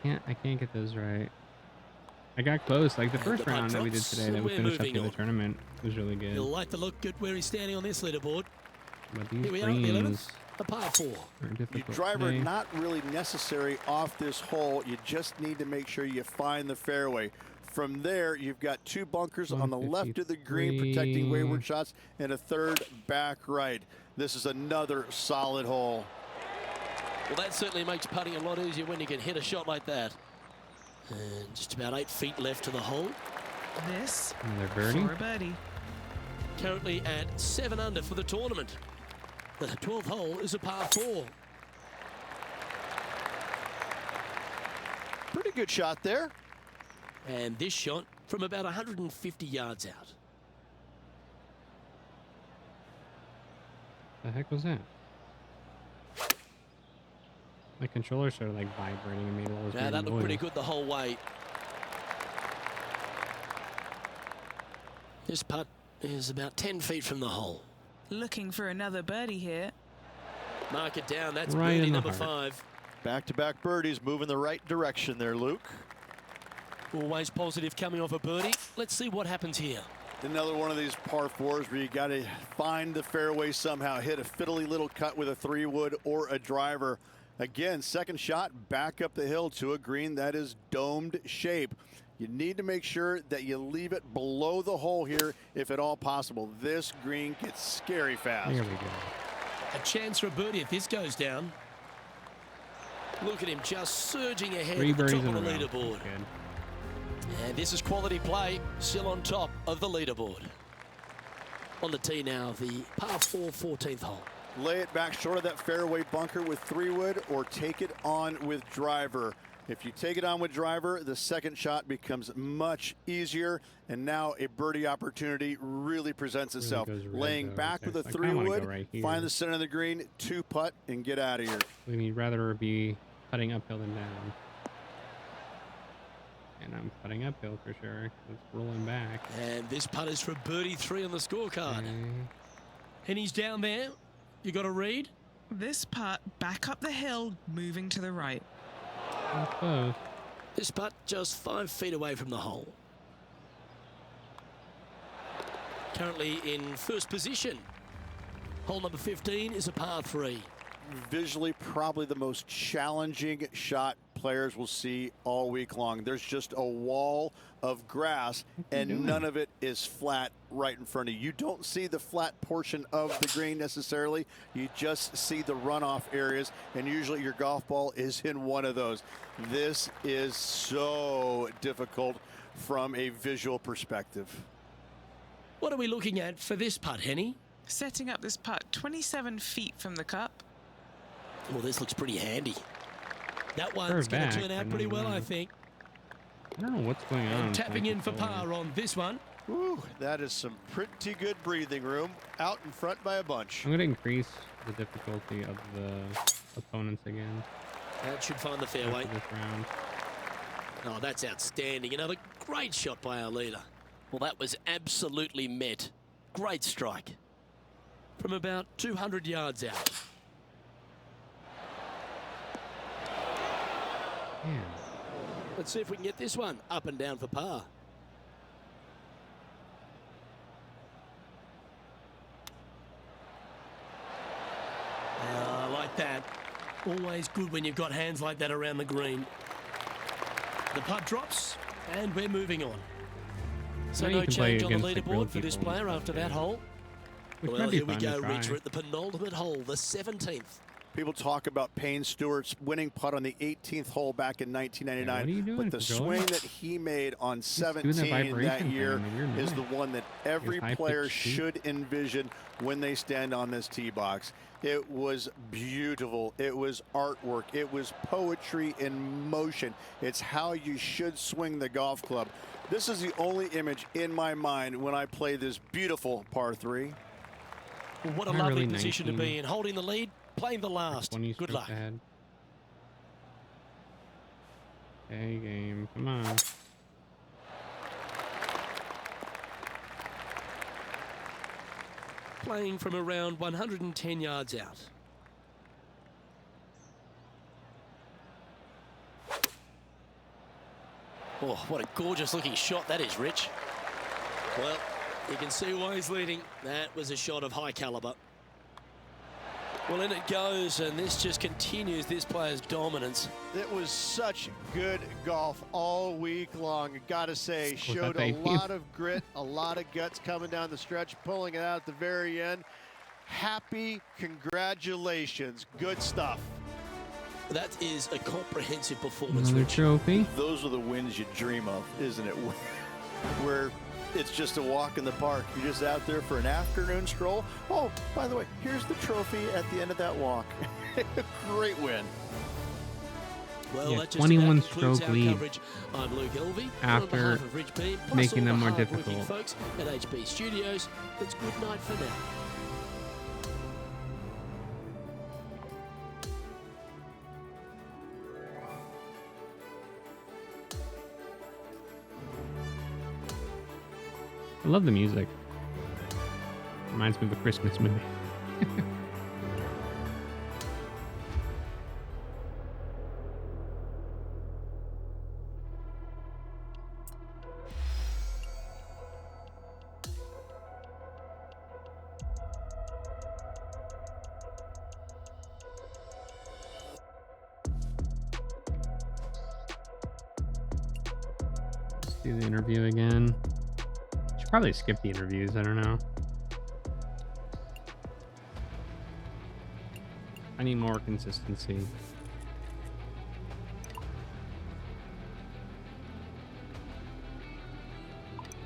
I can't get those right. I got close. Like the And first the putt round that we did drops, today, and that we we're finished up moving the on. tournament, was really good. you'll like the look at where he's standing on this leaderboard. But these Here we are at the greens 11th, a par 4. are Your difficult driver today. not really necessary off this hole. You just need to make sure you find the fairway. From there, you've got 2 bunkers on the left of the green protecting 153. wayward shots and a 3rd back right. This is another solid hole. Well, that certainly makes putting a lot easier when you can hit a shot like that. And just about 8 feet left to the hole. This Another birdie. for a birdie. Currently at 7 under for the tournament. The 12th hole is a par 4. good shot there. And this shot from about 150 yards out. The heck was that? My controller started like vibrating and made all this Yeah, weird that looked noise. pretty good the whole way. This putt is about 10 feet from the hole. Looking for another birdie here. Mark it down. That's Right in birdie the number heart. 5. Back-to-back birdies, moving the right direction there, Luke. Always positive coming off a birdie. Let's see what happens here. Another one of these par 4s where you got to find the fairway somehow, hit a fiddly little cut with a 3-wood or a driver. Again, second shot back up the hill to a green that is domed shape. You need to make sure that you leave it below the hole here if at all possible. This green gets scary fast. There we go. A chance for a birdie if this goes down. Look at him just surging ahead 3 at the birdies top in of a the row. leaderboard. Good. And this is quality play, still on top of the leaderboard. On the tee now, the par 4 14th hole. Lay it back short of that fairway bunker with 3-wood or take it on with driver. If you take it on with driver, the second shot becomes much easier, and now a birdie opportunity really presents itself. goes red, Laying though, back right with a there. I kinda wanna go 3-wood, right here. find the center of the green, 2-putt, and get out of here. We'd rather be putting uphill than down. And I'm putting uphill for sure. It's rolling back. And this putt is for birdie 3 on the scorecard. Okay. And he's down there. You got to read. This putt back up the hill, moving to the right. That's close. This putt just 5 feet away from the hole. Currently in first position. Hole number 15 is a par 3. Visually, probably the most challenging shot players will see all week long. There's just a wall of grass, and none of it is flat right in front of you. You don't see the flat portion of the green necessarily. You just see the runoff areas, and usually your golf ball is in one of those. This is so difficult from a visual perspective. What are we looking at for this putt, Henny? Setting up this putt 27 feet from the cup. Well, this looks pretty handy. That Curve one's going back, to turn out but pretty not well, I really. think. I don't know what's going on. And with tapping my in for controller. par on this one. Whew, that is some pretty good breathing room. Out in front by a bunch. I'm going to increase the difficulty of the opponents again That should find the fairway. after this round. Oh, that's outstanding. Another great shot by our leader. Well, that was absolutely met. Great strike. From about 200 yards out. Man. Let's see if we can get this one up and down for par. I like that. Always good when you've got hands like that around the green. The putt drops, and we're moving on. So Now you no can play change on the against, like, real leaderboard for this people and player stuff, after too. that hole. Which Well, might be here we fun to go, try. Rich. We're at the penultimate hole, the 17th. People talk about Payne Stewart's winning putt on the 18th hole back in 1999, Yeah, what are you doing, but the Joey? swing that he made on doing 17 that that vibration year thing. I mean, you're is the nice. one that every high-pitched player beat. should envision when they stand on this tee box. It was beautiful. It was artwork. It was poetry in motion. It's how you should swing the golf club. This is the only image in my mind when I play this beautiful par 3. Well, what a Not lovely really position to 19. be in. Holding the lead, playing the last. 20 Good strokes luck. ahead. Okay, game. Come on. Playing from around 110 yards out. Oh, what a gorgeous looking shot that is, Rich. Well, you can see why he's leading. That was a shot of high caliber. Well, in it goes, and this just continues this player's dominance. It was such good golf all week long. Gotta say, Was showed that a the- lot of grit, a lot of guts coming down the stretch, pulling it out at the very end. Happy congratulations. Good stuff. That is a comprehensive performance, Another Rich. trophy. Those are the wins you dream of, isn't it? Where it's just a walk in the park. You're just out there for an afternoon stroll. Oh, by the way, here's the trophy at the end of that walk. Great win. Well, Yeah, that just 21 about concludes stroke our lead coverage. I'm Luke Elvey. after On behalf of Rich Beam, plus making all them the more hard-working difficult. folks at HB Studios, it's good night for now. I love the music. Reminds me of a Christmas movie. Let's do the interview again. Should probably skip the interviews. I don't know. I need more consistency.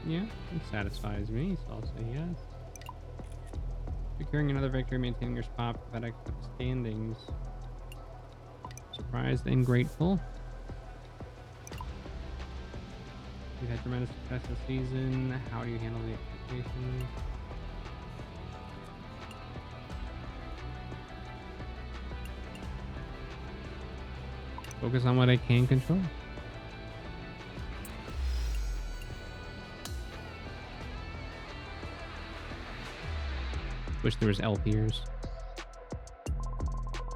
Yeah, it satisfies me, so I'll say yes. Securing another victory, maintaining your spot for FedEx Cup standings. Surprised and grateful. You've had tremendous success this season. How do you handle the expectations? Focus on what I can control. Wish there was LPers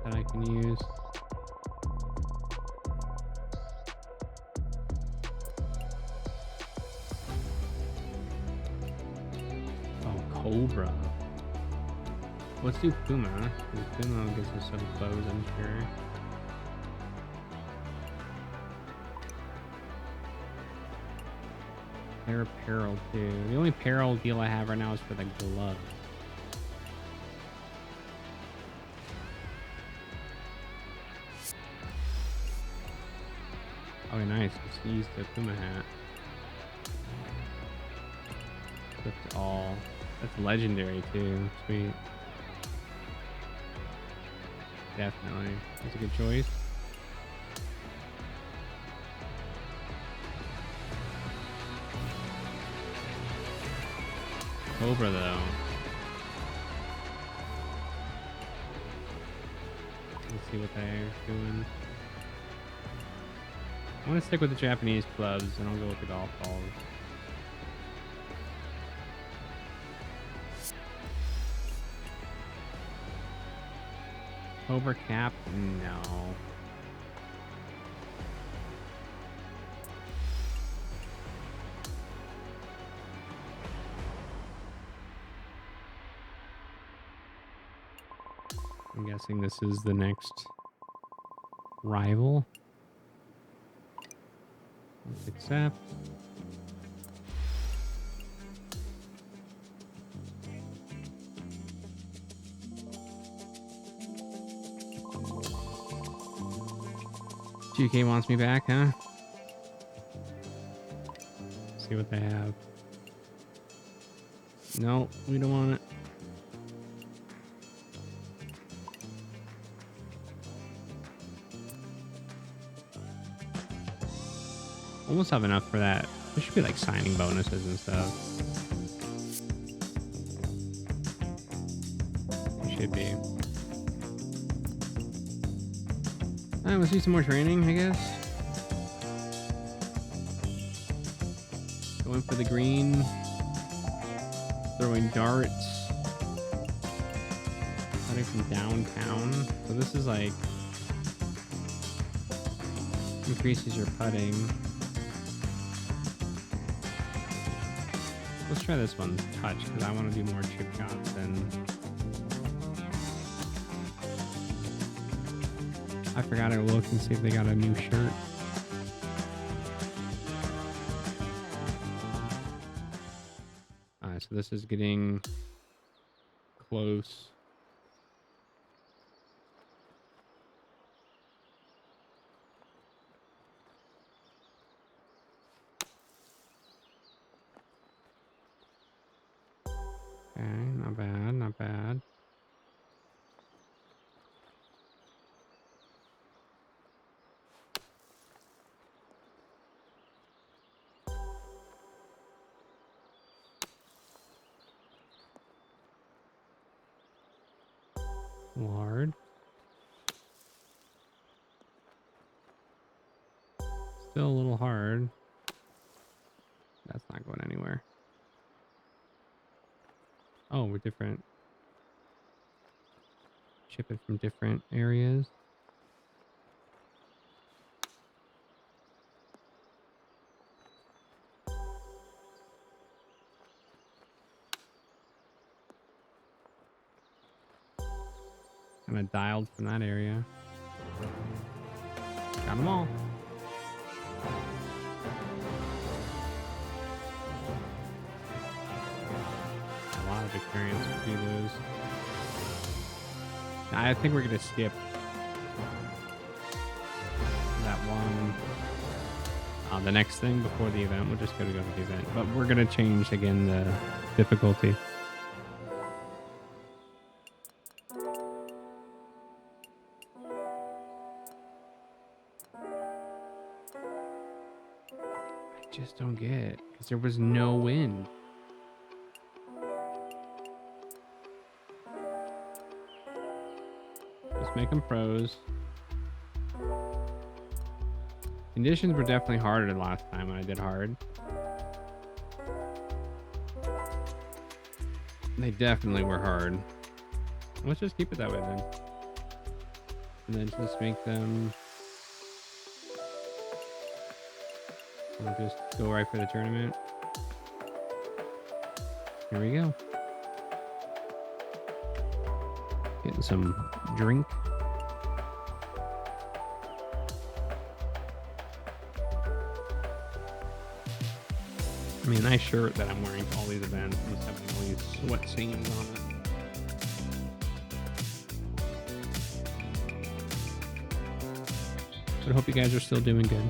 that I can use. Oh, Cobra. Let's do Puma. Puma gives us some clothes, I'm sure. Their apparel too. The only apparel deal I have right now is for the glove. Oh, nice. Let's use the Puma hat. That's all. That's legendary too. Sweet. Definitely. That's a good choice. Cobra though. Let's see what they're doing. I want to stick with the Japanese clubs and I'll go with the golf balls. Cobra cap? No. I'm guessing this is the next rival. Let's accept. GK wants me back, huh? Let's see what they have. No, we don't want it. Almost have enough for that. There should be like signing bonuses and stuff. There should be. Alright, let's do some more training, I guess. Going for the green. Throwing darts. Putting from downtown. So this is like increases your putting. Let's try this one, touch, because I want to do more chip shots and I forgot to look and see if they got a new shirt. Alright, so this is getting close. Okay, not bad, not bad. A little hard. Still a little hard. That's not going anywhere. Oh, we're different. Chip it from different areas. Kind of dialed from that area. Got them all. A lot of experience to do those. I think we're going to skip that one. The next thing before the event, we'll just go to the event. But we're going to change again the difficulty. I just don't get it because there was no wind. Just make them pros. Conditions were definitely harder than last time when I did hard. They definitely were hard. Let's just keep it that way then. And then just make them... I'll just go right for the tournament. Here we go. Getting some drink. I mean, nice shirt that I'm wearing to all these events. I'm just having all these sweat seams on it. But I hope you guys are still doing good.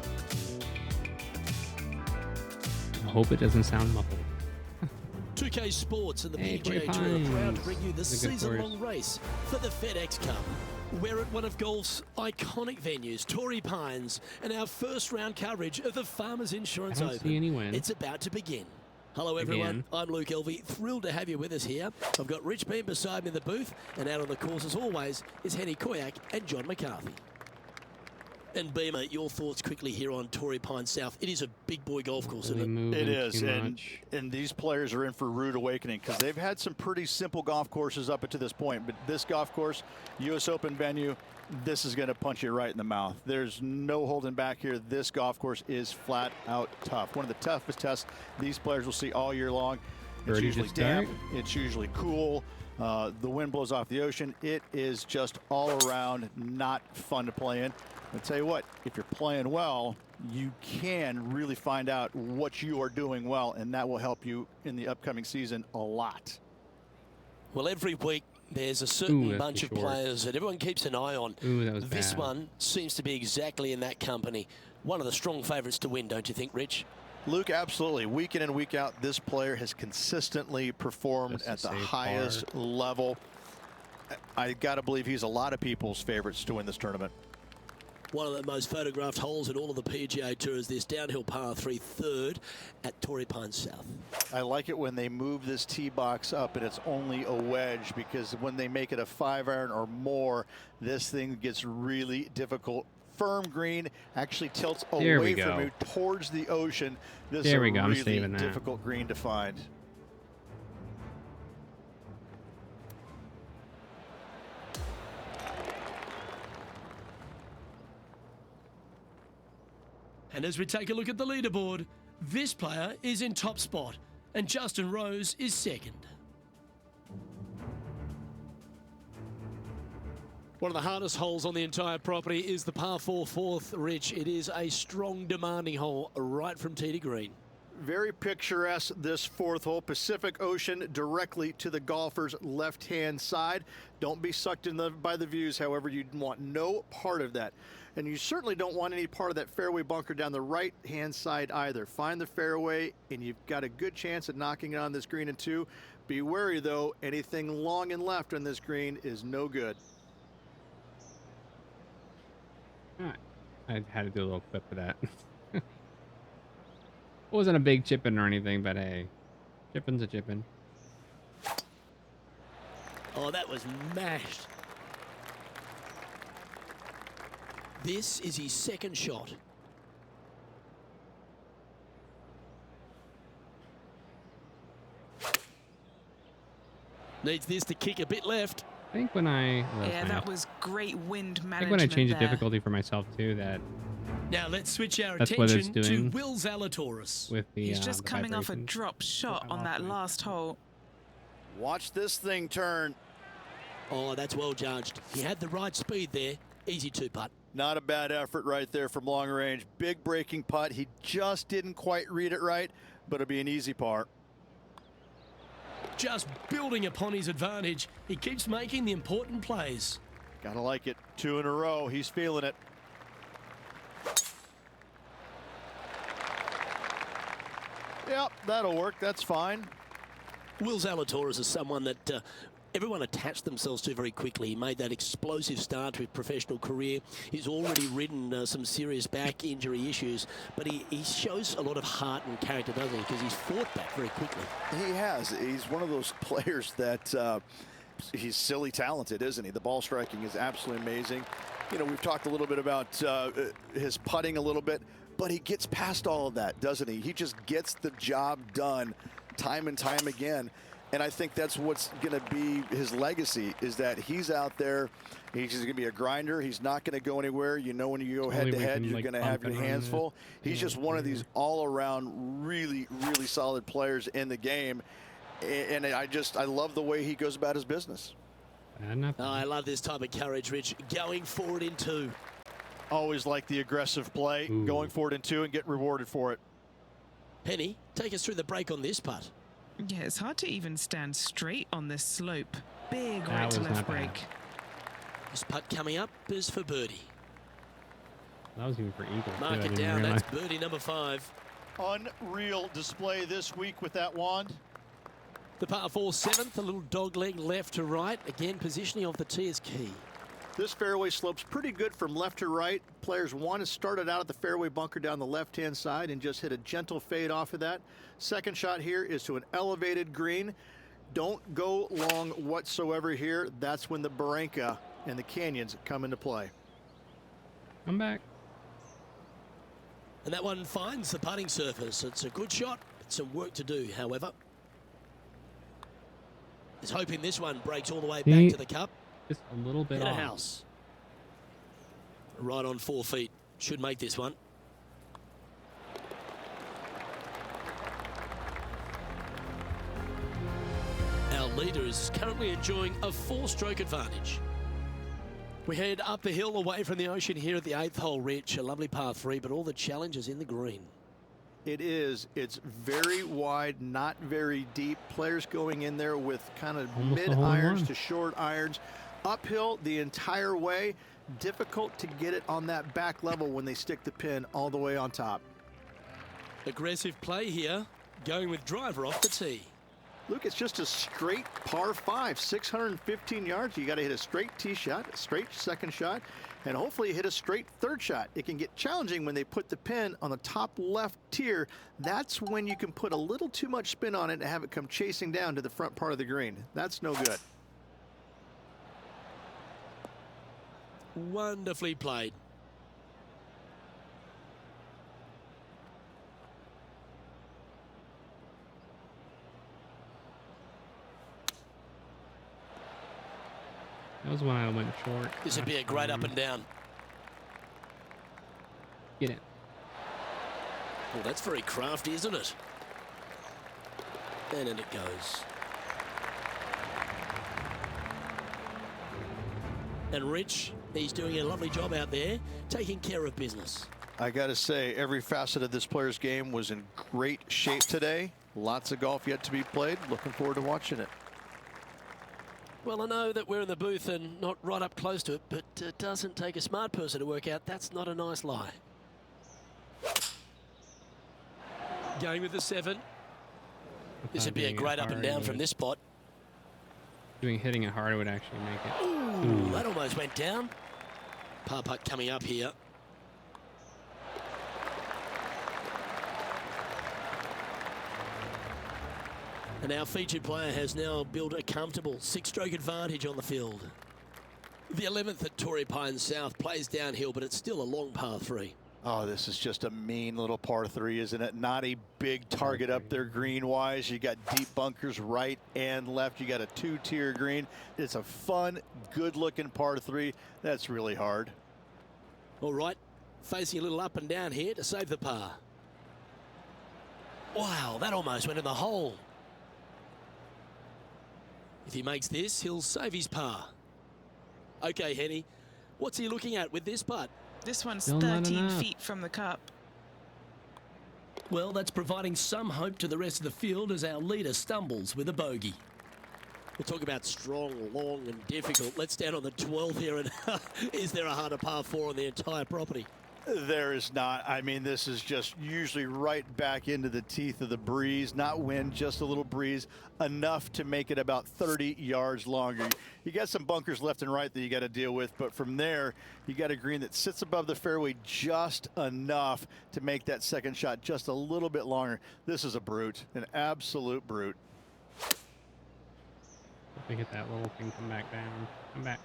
I hope it doesn't sound muffled. 2K Sports and the Hey, PGA Tour are proud to bring you the season-long race for the FedEx Cup. We're at one of golf's iconic venues, Torrey Pines, and our first round coverage of the Farmers Insurance I don't Open. see any wind. It's about to begin. Hello everyone, I'm Luke Elvey, thrilled to have you with us here. I've got Rich Beam beside me in the booth, and out on the course as always is Henny Koyak and John McCarthy. And Beamer, your thoughts quickly here on Torrey Pines South. It is a big boy golf course, isn't it? It is, and these players are in for a rude awakening because they've had some pretty simple golf courses up to this point. But this golf course, U.S. Open venue, this is going to punch you right in the mouth. There's no holding back here. This golf course is flat out tough. One of the toughest tests these players will see all year long. It's usually damp. It's usually cool. The wind blows off the ocean. It is just all around not fun to play in. I'll tell you what, if you're playing well, you can really find out what you are doing well, and that will help you in the upcoming season a lot. Well, every week there's a certain bunch of players that everyone keeps an eye on. This one seems to be exactly in that company. One of the strong favourites to win, don't you think, Rich? Luke, absolutely. Week in and week out, this player has consistently performed at the highest level. I got to believe he's a lot of people's favorites to win this tournament. One of the most photographed holes in all of the PGA Tour is this downhill par 3 third at Torrey Pines South. I like it when they move this tee box up and it's only a wedge, because when they make it a 5-iron or more, this thing gets really difficult. Firm green actually tilts away from you towards the ocean. This is a really difficult green to find. And as we take a look at the leaderboard, this player is in top spot and Justin Rose is second. One of the hardest holes on the entire property is the par 4 fourth, Rich. It is a strong, demanding hole right from tee to green. Very picturesque, this fourth hole. Pacific Ocean directly to the golfer's left-hand side. Don't be sucked in by the views, however. You want no part of that. And you certainly don't want any part of that fairway bunker down the right-hand side either. Find the fairway, and you've got a good chance at knocking it on this green in 2. Be wary, though. Anything long and left on this green is no good. I had to do a little clip for that. It wasn't a big chipping or anything, but hey, chipping's a chipping. Oh, that was mashed. This is his second shot. Needs this to kick a bit left. I think when I Yeah, that was great wind management. I think when I change the there. difficulty for myself too, that Now let's switch our That's what it's attention to doing. Will Zalatoris. with the He's just the coming off a vibrations. drop shot on that last hole. Watch this thing turn. Oh, that's well judged. He had the right speed there. Easy two-putt. Not a bad effort right there from long range. Big breaking putt. He just didn't quite read it right, but it'll be an easy par. Just building upon his advantage. He keeps making the important plays. Gotta like it. 2 in a row. He's feeling it. Yep, that'll work. That's fine. Will Zalatoris is someone that everyone attached themselves to very quickly. He made that explosive start to his professional career. He's already ridden some serious back injury issues, but he shows a lot of heart and character, doesn't he? Because he's fought back very quickly. He has. He's one of those players that he's silly talented, isn't he? The ball striking is absolutely amazing. You know, we've talked a little bit about his putting a little bit, but he gets past all of that, doesn't he? He just gets the job done time and time again. And I think that's what's going to be his legacy, is that he's out there. He's going to be a grinder. He's not going to go anywhere. You know, when you go head to head, you're going to have your hands full. He's just one of these all-around, really, really solid players in the game. And I love the way he goes about his business. Oh, I love this type of courage, Rich. Going forward in 2. Always like the aggressive play, going forward in 2 and get rewarded for it. Penny, take us through the break on this putt. Yeah, it's hard to even stand straight on this slope. Big That right to was left not bad. break. This putt coming up is for birdie. That was even for eagle. too. I Mark it didn't down. realize. That's birdie number 5. Unreal display this week with that wand. The par 4 7th, a little dog leg left to right. Again, positioning of the tee is key. This fairway slopes pretty good from left to right. Players want to start it out at the fairway bunker down the left-hand side and just hit a gentle fade off of that. Second shot here is to an elevated green. Don't go long whatsoever here. That's when the Barranca and the canyons come into play. I'm back. And that one finds the putting surface. It's a good shot. It's some work to do, however. He's hoping this one breaks all the way back to the cup. Just a little bit Hit a off. house. Right on 4 feet. Should make this one. Our leader is currently enjoying a 4-stroke advantage. We head up the hill away from the ocean here at the 8th hole, Rich. A lovely par 3, but all the challenges in the green. It is. It's very wide, not very deep. Players going in there with kind of Almost a mid hole in irons one. to short irons. Uphill the entire way. Difficult to get it on that back level when they stick the pin all the way on top. Aggressive play here, going with driver off the tee. Luke, it's just a straight par 5, 615 yards. You got to hit a straight tee shot, a straight second shot, and hopefully hit a straight third shot. It can get challenging when they put the pin on the top left tier. That's when you can put a little too much spin on it and have it come chasing down to the front part of the green. That's no good. Wonderfully played. That was when I went short. This would be a great up and down. Get it. Well, that's very crafty, isn't it? And in it goes. And Rich, he's doing a lovely job out there, taking care of business. I got to say, every facet of this player's game was in great shape today. Lots of golf yet to be played. Looking forward to watching it. Well, I know that we're in the booth and not right up close to it, but it doesn't take a smart person to work out that's not a nice lie. Going with the 7. This would be a Doing it great up and hard down would- from this spot. Hitting it hard would actually make it. Ooh, that almost went down. Par putt coming up here. And our featured player has now built a comfortable 6-stroke advantage on the field. The 11th at Torrey Pines South plays downhill, but it's still a long par 3. Oh, this is just a mean little par 3, isn't it? Not a big target up there green-wise. You got deep bunkers right and left. You got a 2-tier green. It's a fun, good-looking par 3. That's really hard. All right, facing a little up and down here to save the par. Wow, that almost went in the hole. If he makes this, he'll save his par. Okay, Henny, what's he looking at with this putt? This one's Still not 13 enough. feet from the cup. Well, that's providing some hope to the rest of the field as our leader stumbles with a bogey. We'll talk about strong, long and difficult. Let's stand on the 12th here, and is there a harder par 4 on the entire property? There is not. I mean, this is just usually right back into the teeth of the breeze. Not wind, just a little breeze, enough to make it about 30 yards longer. You got some bunkers left and right that you got to deal with, but from there, you got a green that sits above the fairway just enough to make that second shot just a little bit longer. This is a brute, an absolute brute. If we get that little thing, come back down. Come back.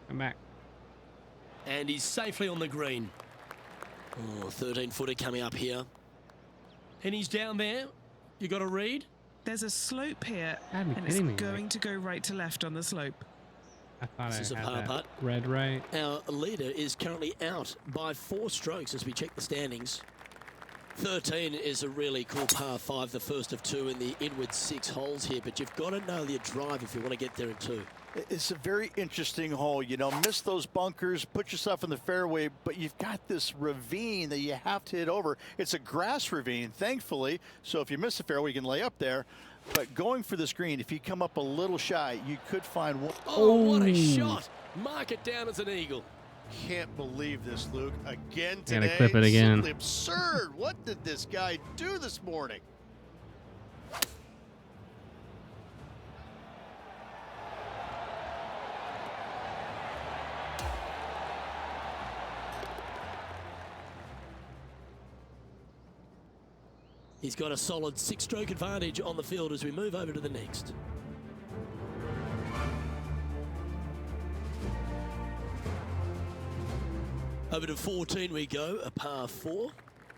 Come back. And he's safely on the green. Oh, 13-footer coming up here. And he's down there. You got a read? There's a slope here, Gotta be and it's kidding me, going Nick. to go right to left on the slope. I thought This is a I had par that putt. red right. Our leader is currently out by 4 strokes as we check the standings. 13 is a really cool par 5, the first of 2 in the inward 6 holes here, but you've got to know your drive if you want to get there in 2. It's a very interesting hole. You know, miss those bunkers, put yourself in the fairway, but you've got this ravine that you have to hit over. It's a grass ravine, thankfully, so if you miss the fairway, you can lay up there. But going for this green, if you come up a little shy, you could find one. Oh, what a shot! Mark it down as an eagle. Can't believe this, Luke. Again Gotta today. clip it again. Simply absurd. What did this guy do this morning? He's got a solid 6-stroke advantage on the field as we move over to the next. Over to 14 we go, a par 4.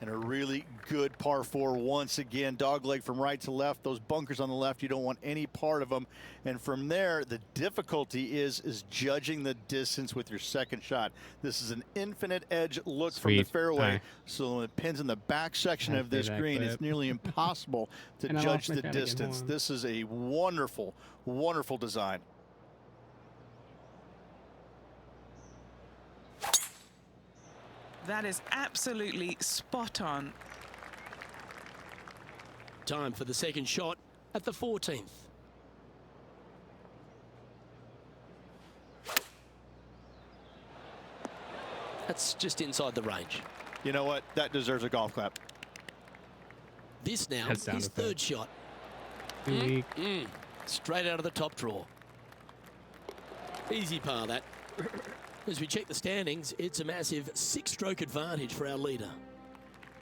And a really good par 4 once again. Dogleg from right to left. Those bunkers on the left, you don't want any part of them. And from there, the difficulty is judging the distance with your second shot. This is an infinite edge look from the Sweet. fairway. Aye. So when it pins in the back section I of this see that green, clip. it's nearly impossible to And I judge lost my the cat again. distance. Hold on. This is a wonderful, wonderful design. That is absolutely spot on. Time for the second shot at the 14th. That's just inside the range. You know what? That deserves a golf clap. This now, Head sound his effect. third shot. Weak. Straight out of the top draw. Easy par that. As we check the standings, it's a massive 6-stroke advantage for our leader.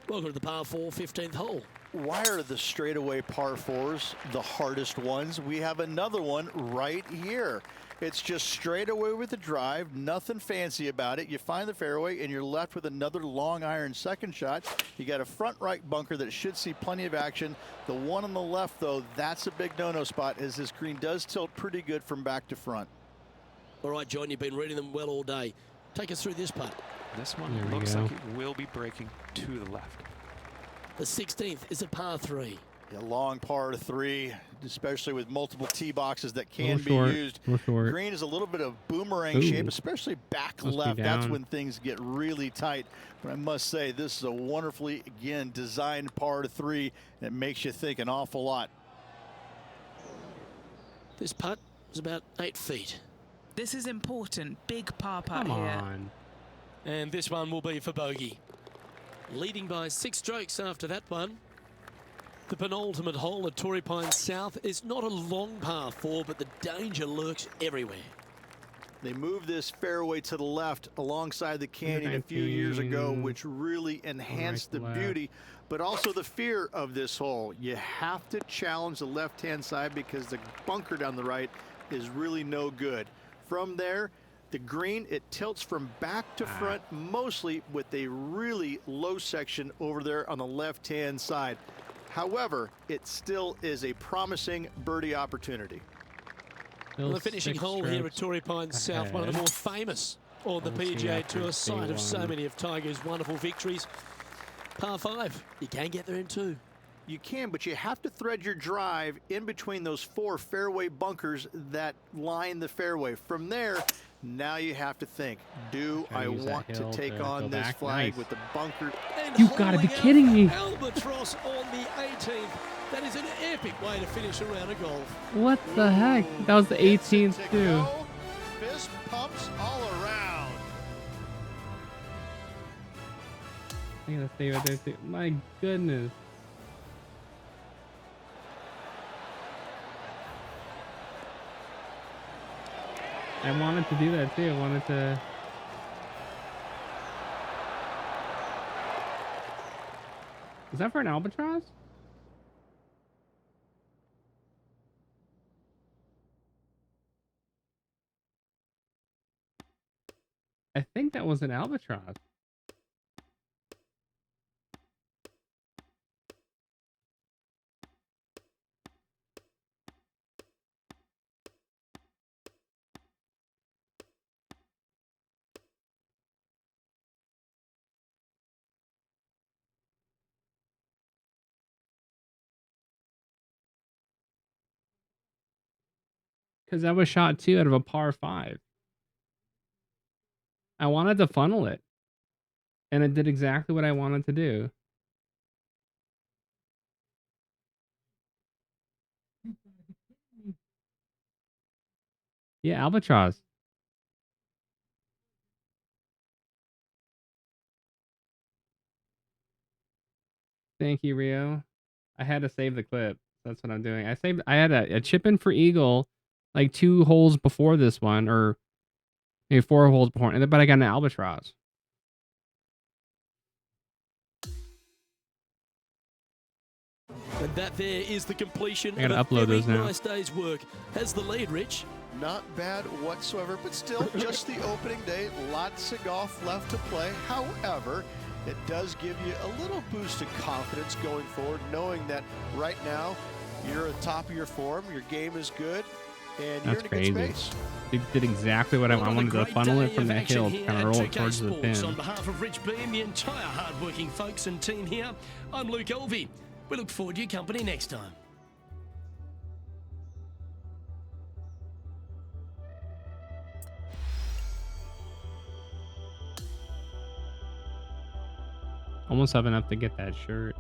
Welcome to the par 4 15th hole. Why are the straightaway par 4s the hardest ones? We have another one right here. It's just straight away with the drive, nothing fancy about it. You find the fairway and you're left with another long iron second shot. You got a front right bunker that should see plenty of action. The one on the left, though, that's a big no-no spot, as this green does tilt pretty good from back to front. All right, John, you've been reading them well all day. Take us through this putt. This There one we looks go. like it will be breaking to the left. The 16th is a par 3. A long par 3, especially with multiple tee boxes that can Little be short, used. little short. Green is a little bit of boomerang Ooh. shape, especially back Must be left. That's down. when things get really tight. But I must say, this is a wonderfully, again, designed par 3 that makes you think an awful lot. This putt is about 8 feet. This is important. Big par putt Come here. on. And this one will be for bogey. Leading by 6 strokes after that one. The penultimate hole at Torrey Pines South is not a long par 4, but the danger lurks everywhere. They moved this fairway to the left alongside the canyon a few years ago, 19. which really enhanced the Right to beauty, but also the fear of this hole. You have to challenge the left-hand side because the bunker down the right is really no good. From there, The green, it tilts from back to front, mostly with a really low section over there on the left-hand side. However, it still is a promising birdie opportunity. Well, the finishing hole here at Torrey Pines South, one of the more famous on the PGA Tour, site of so many of Tiger's wonderful victories. Par 5, you can get there in 2. You can, but you have to thread your drive in between those 4 fairway bunkers that line the fairway. From there, now you have to think, do I want to take on this flag with the bunker? And You've got to be kidding me. Albatross on the 18th. That is an epic way to finish a round of golf. What the heck? That was the 18th too. Fist pumps all around. I gotta stay right there too. My goodness. I wanted to do that too. I wanted to. Is that for an albatross? I think that was an albatross. Because that was shot 2 out of a par 5. I wanted to funnel it. And it did exactly what I wanted to do. Yeah, albatross. Thank you, Rio. I had to save the clip. That's what I'm doing. I had a chip in for eagle like 2 holes before this one, or maybe 4 holes before, but I got an albatross. And that there is the completion I gotta of upload a very those now. nice day's work. Has the lead, Rich. Not bad whatsoever, but still just the opening day. Lots of golf left to play. However, it does give you a little boost of confidence going forward, knowing that right now you're at the top of your form, your game is good, and you're in a good space. It did exactly what I wanted to funnel it from the hill, kind of roll it towards the pin. On behalf of Rich B and the entire hard-working folks and team here, I'm Luke Elvey. We look forward to your company next time. Almost have enough to get that shirt.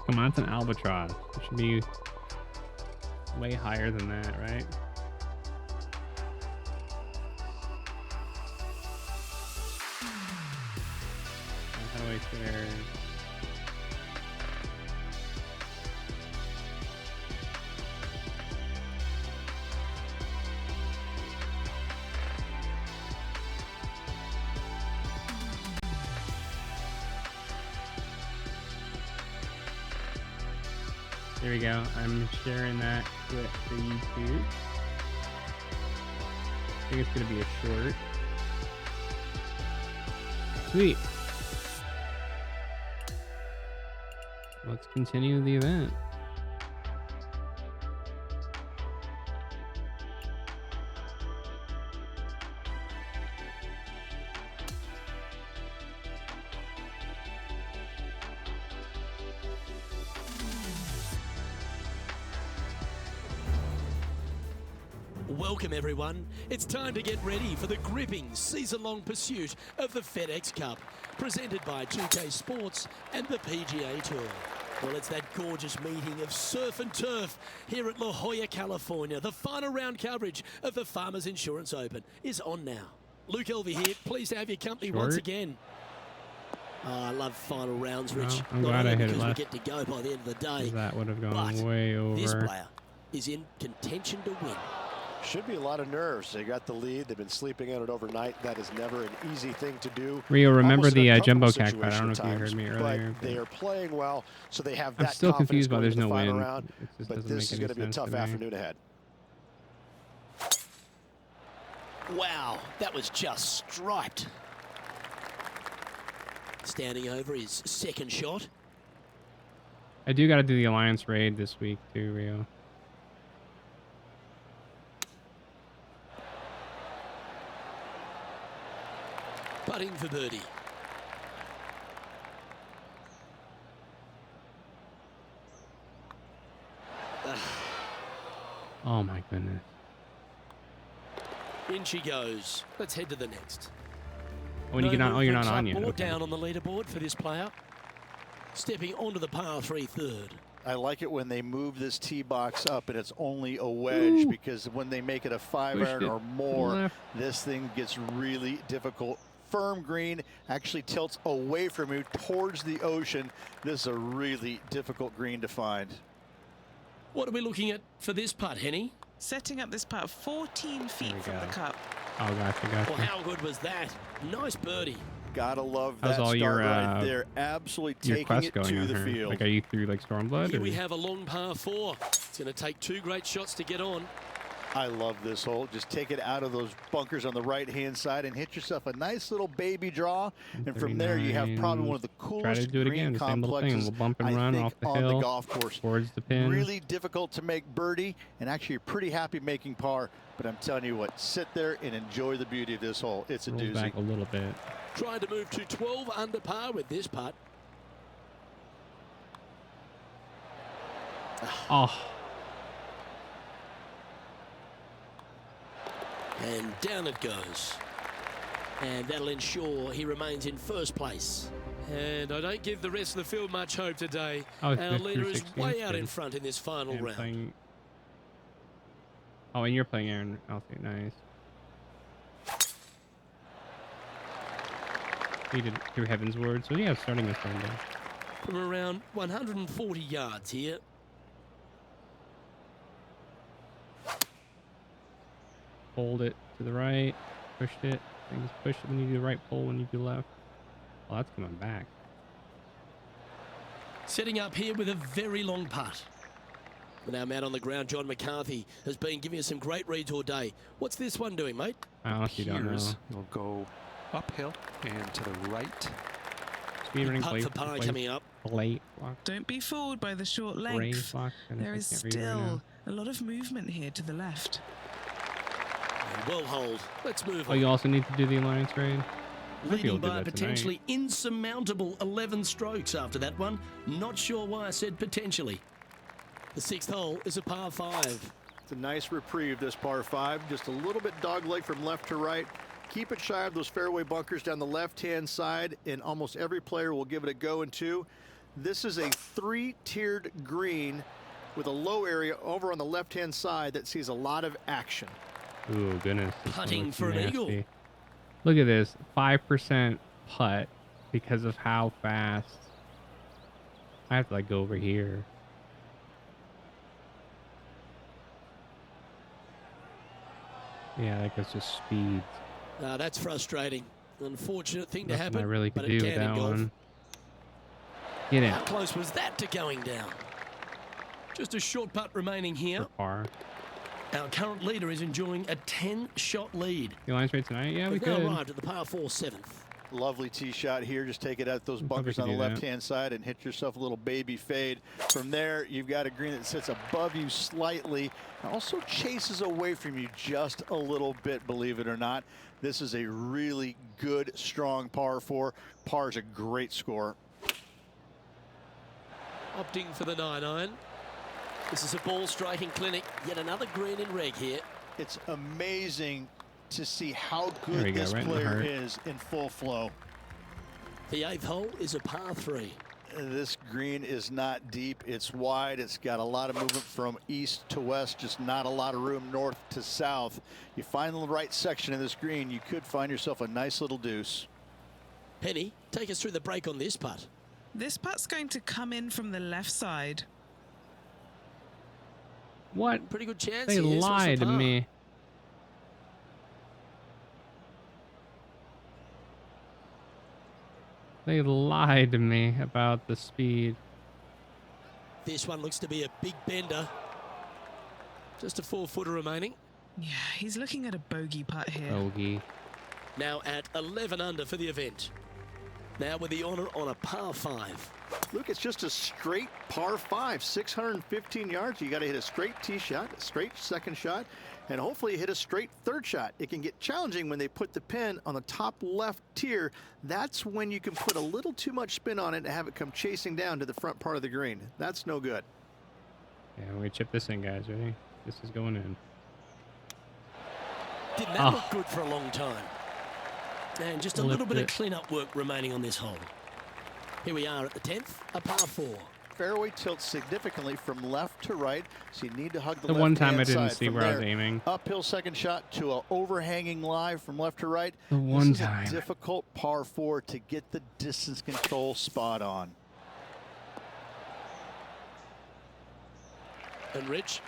Come on, it's an albatross. It should be way higher than that, right? How do I share? There we go. I'm sharing that with the YouTube. I think it's going to be a short. Sweet. Let's continue the event. Welcome everyone. It's time to get ready for the gripping season-long pursuit of the FedEx Cup, presented by 2K Sports and the PGA Tour. Well, it's that gorgeous meeting of surf and turf here at La Jolla, California. The final round coverage of the Farmers Insurance Open is on now. Luke Elvey here, pleased to have your company once again. Oh, I love final rounds, Rich. Well, I'm glad I hit it because we last. get to go by the end of the day. That would have gone But way over. this player is in contention to win. Should be a lot of nerves. They got the lead. They've been sleeping on it overnight. That is never an easy thing to do. Rio, remember Almost an the uncomfortable jumbo cack, but I situation don't know at if you heard times, me earlier. But they are playing well, so they have I'm that still confidence confused why going there's into the no final win. round. It just But doesn't this make is any going to be a sense tough to me. afternoon ahead. Wow, that was just striped. Standing over his second shot. I do got to do the Alliance raid this week too, Rio. Putting for birdie. Oh my goodness. In she goes. Let's head to the next. When you get on, oh, you're not movements on up yet. or Okay. down on the leaderboard for this player. Stepping onto the par 3 third. I like it when they move this tee box up and it's only a wedge, Ooh. because when they make it a 5 Pushed iron it or more, left. this thing gets really difficult. Firm green actually tilts away from you towards the ocean. This is a really difficult green to find. What are we looking at for this putt, Henny? Setting up this putt 14 feet we from go. the cup. Oh, gotcha. Well, how good was that? Nice birdie. Gotta love How's that all start your, right there. Absolutely Your taking quest it going to on the her? field. Like, are you through like Stormblood? Here Or? we have a long par 4. It's going to take 2 great shots to get on. I love this hole. Just take it out of those bunkers on the right-hand side and hit yourself a nice little baby draw. And from there, you have probably one of the Try to coolest do it green again. The same little thing. complexes, We'll bump and I run think, off the on hill the golf course. towards the pin. Really difficult to make birdie, and actually you're pretty happy making par. But I'm telling you what, sit there and enjoy the beauty of this hole. It's a Roll doozy. back a little bit. Trying to move to 12 under par with this putt. Oh, And down it goes. And that'll ensure he remains in first place. And I don't give the rest of the field much hope today. Oh, it's Our just leader is 316, way out in good. front in this final and round. playing. Oh, and you're playing Aaron Alfie. Nice. He did through Heaven's Word. So yeah, starting this one day. From around 140 yards here. Hold it to the right. Pushed it. Things push it when you do the right, pull when you do left. Oh, that's coming back. Setting up here with a very long putt. And our man on the ground, John McCarthy, has been giving us some great reads all day. What's this one doing, mate? I honestly don't know. Here's, you'll go uphill and to the right. Speedrunning Putt for par coming up. Late block. Don't be fooled by the short Gray length. block. There is still a lot of movement here to the left. Well hold. Let's move Oh, on. you also need to do the Alliance raid? Leading by that potentially insurmountable 11 strokes after that one. Not sure why I said potentially. The 6th hole is a par 5. It's a nice reprieve, this par 5. Just a little bit dogleg from left to right. Keep it shy of those fairway bunkers down the left-hand side, and almost every player will give it a go in 2. This is a 3-tiered green with a low area over on the left-hand side that sees a lot of action. Ooh, goodness. this one Putting looks for an eagle. nasty. Look at this. 5% putt because of how fast. I have to like go over here. Yeah, that goes just speed. That's frustrating. Unfortunate thing to Nothing happen. I really but could it do with can in that golf. one. Get in. How close was that to going down? Just a short putt remaining here. For par. Our current leader is enjoying a 10-shot lead. The Alliance raid tonight? Yeah, we We've now could. arrived at the par 4 7th. Lovely tee shot here. Just take it out those We probably bunkers could on the do that. left-hand side and hit yourself a little baby fade. From there, you've got a green that sits above you slightly and also chases away from you just a little bit, believe it or not. This is a really good, strong par 4. Par is a great score. Opting for the 9-iron. This is a ball striking clinic. Yet another green in reg here. It's amazing to see how There we good go, this right in the player heart. is in full flow. The 8th hole is a par 3. This green is not deep. It's wide. It's got a lot of movement from east to west, just not a lot of room north to south. You find the right section of this green, you could find yourself a nice little deuce. Penny, take us through the break on this putt. This putt's going to come in from the left side. What? Pretty good chance They here. So it's a lied to par. me. They lied to me about the speed. This one looks to be a big bender. Just a 4-footer remaining. Yeah, he's looking at a bogey putt here. Bogey. Now at 11 under for the event. Now with the honour on a par 5. Luke, it's just a straight par 5, 615 yards. You got to hit a straight tee shot, a straight second shot, and hopefully hit a straight third shot. It can get challenging when they put the pin on the top left tier. That's when you can put a little too much spin on it and have it come chasing down to the front part of the green. That's no good. Yeah, we chip this in, guys. Ready? This is going in. Did not look good for a long time. And just a little bit of clean-up work remaining on this hole. Here we are at the 10th, a par 4. Fairway tilts significantly from left to right, so you need to hug the The one left-hand time I didn't side. see From where I was there, aiming. Uphill second shot to an overhanging lie from left to right. The one This is time. a difficult par 4 to get the distance control spot on. And Rich,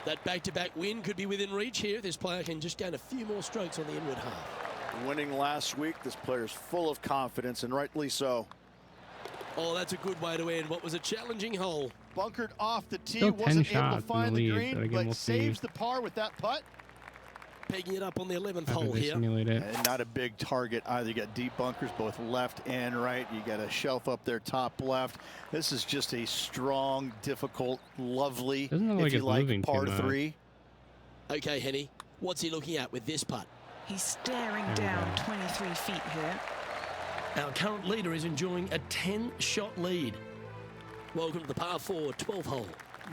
that back-to-back win could be within reach here. This player can just gain a few more strokes on the inward half. Winning last week, this player's full of confidence, and rightly so. Oh, that's a good way to end what was a challenging hole. Bunkered off the tee, Still 10 wasn't able shots to in find the the lead, green, but again, but we'll saves see. the par with that putt. Pegging it up on the 11th How hole did they here. simulate it? And not a big target either. You got deep bunkers both left and right. You got a shelf up there top left. This is just a strong, difficult, lovely, Doesn't look if like you it's like, moving too par much. 3. Okay, Henny, what's he looking at with this putt? He's staring There we down go. 23 feet here. Our current leader is enjoying a 10-shot lead. Welcome to the par 4 12th hole.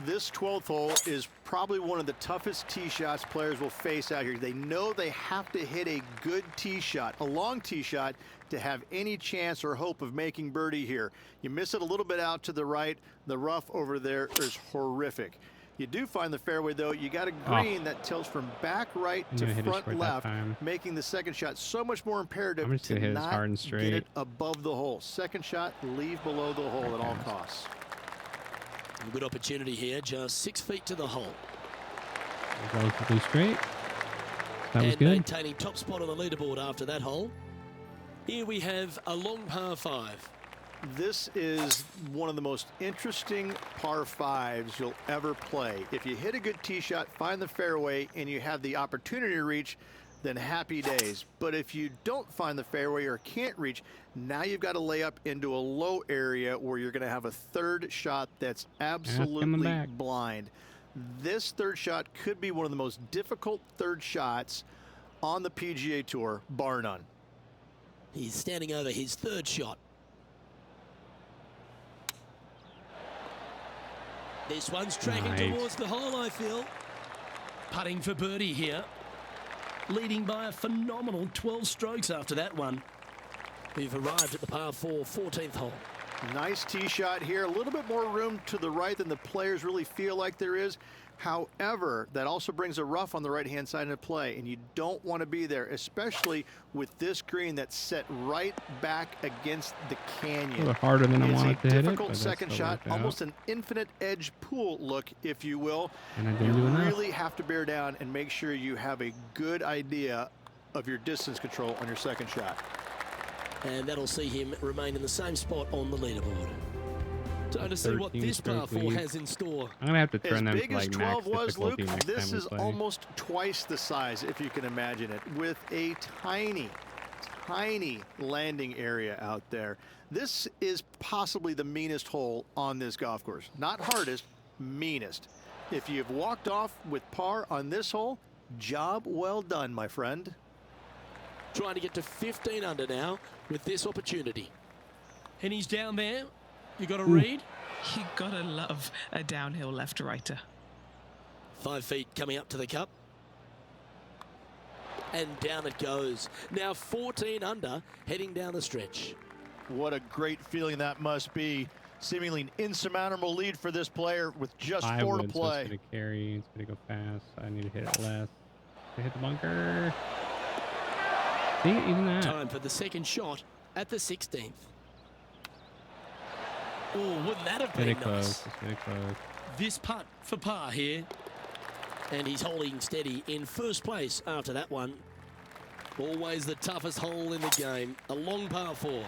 This 12th hole is probably one of the toughest tee shots players will face out here. They know they have to hit a good tee shot, a long tee shot, to have any chance or hope of making birdie here. You miss it a little bit out to the right. The rough over there is horrific. You do find the fairway, though. You got a green that tilts from back right I'm to gonna hit it front short that left, time. making the second shot so much more imperative I'm just to gonna hit it as not hard and get straight. it above the hole. Second shot, leave below the hole at all costs. A good opportunity here, just 6 feet to the hole. Relatively straight. That was And good. maintaining top spot on the leaderboard after that hole. Here we have a long par 5. This is one of the most interesting par 5s you'll ever play. If you hit a good tee shot, find the fairway, and you have the opportunity to reach, then happy days. But if you don't find the fairway or can't reach, now you've got to lay up into a low area where you're going to have a third shot that's absolutely back. blind. This third shot could be one of the most difficult third shots on the PGA Tour, bar none. He's standing over his third shot. This one's tracking Nice. towards the hole, I feel. Putting for birdie here. Leading by a phenomenal 12 strokes after that one. We've arrived at the par 4 14th hole. Nice tee shot here. A little bit more room to the right than the players really feel like there is. However, that also brings a rough on the right-hand side into play, and you don't want to be there, especially with this green that's set right back against the A canyon. little harder than I It's wanted a to hit it, difficult but that second still shot, worked out. almost an infinite edge pool look, if you will. And I You didn't do enough. really have to bear down and make sure you have a good idea of your distance control on your second shot. And that'll see him remain in the same spot on the leaderboard. Time to see what 13 this par stroke 4 lead. has in store. I'm gonna have to As turn them big to as like max 12 was, Luke, difficulty next this time we is play. almost twice the size, if you can imagine it, with a tiny, tiny landing area out there. This is possibly the meanest hole on this golf course. Not hardest, meanest. If you've walked off with par on this hole, job well done, my friend. Trying to get to 15 under now with this opportunity. And he's down there. You got to read. You gotta love a downhill left-righter. 5 feet coming up to the cup. And down it goes. Now 14 under, heading down the stretch. What a great feeling that must be. Seemingly an insurmountable lead for this player with just 4 to So play. it's gonna carry. It's gonna go fast. I need to hit it less. To hit the bunker. See, even that. Time for the second shot at the 16th. Oh, wouldn't that have Get been it close. nice? Just get it close. This putt for par here. And he's holding steady in first place after that one. Always the toughest hole in the game. A long par 4.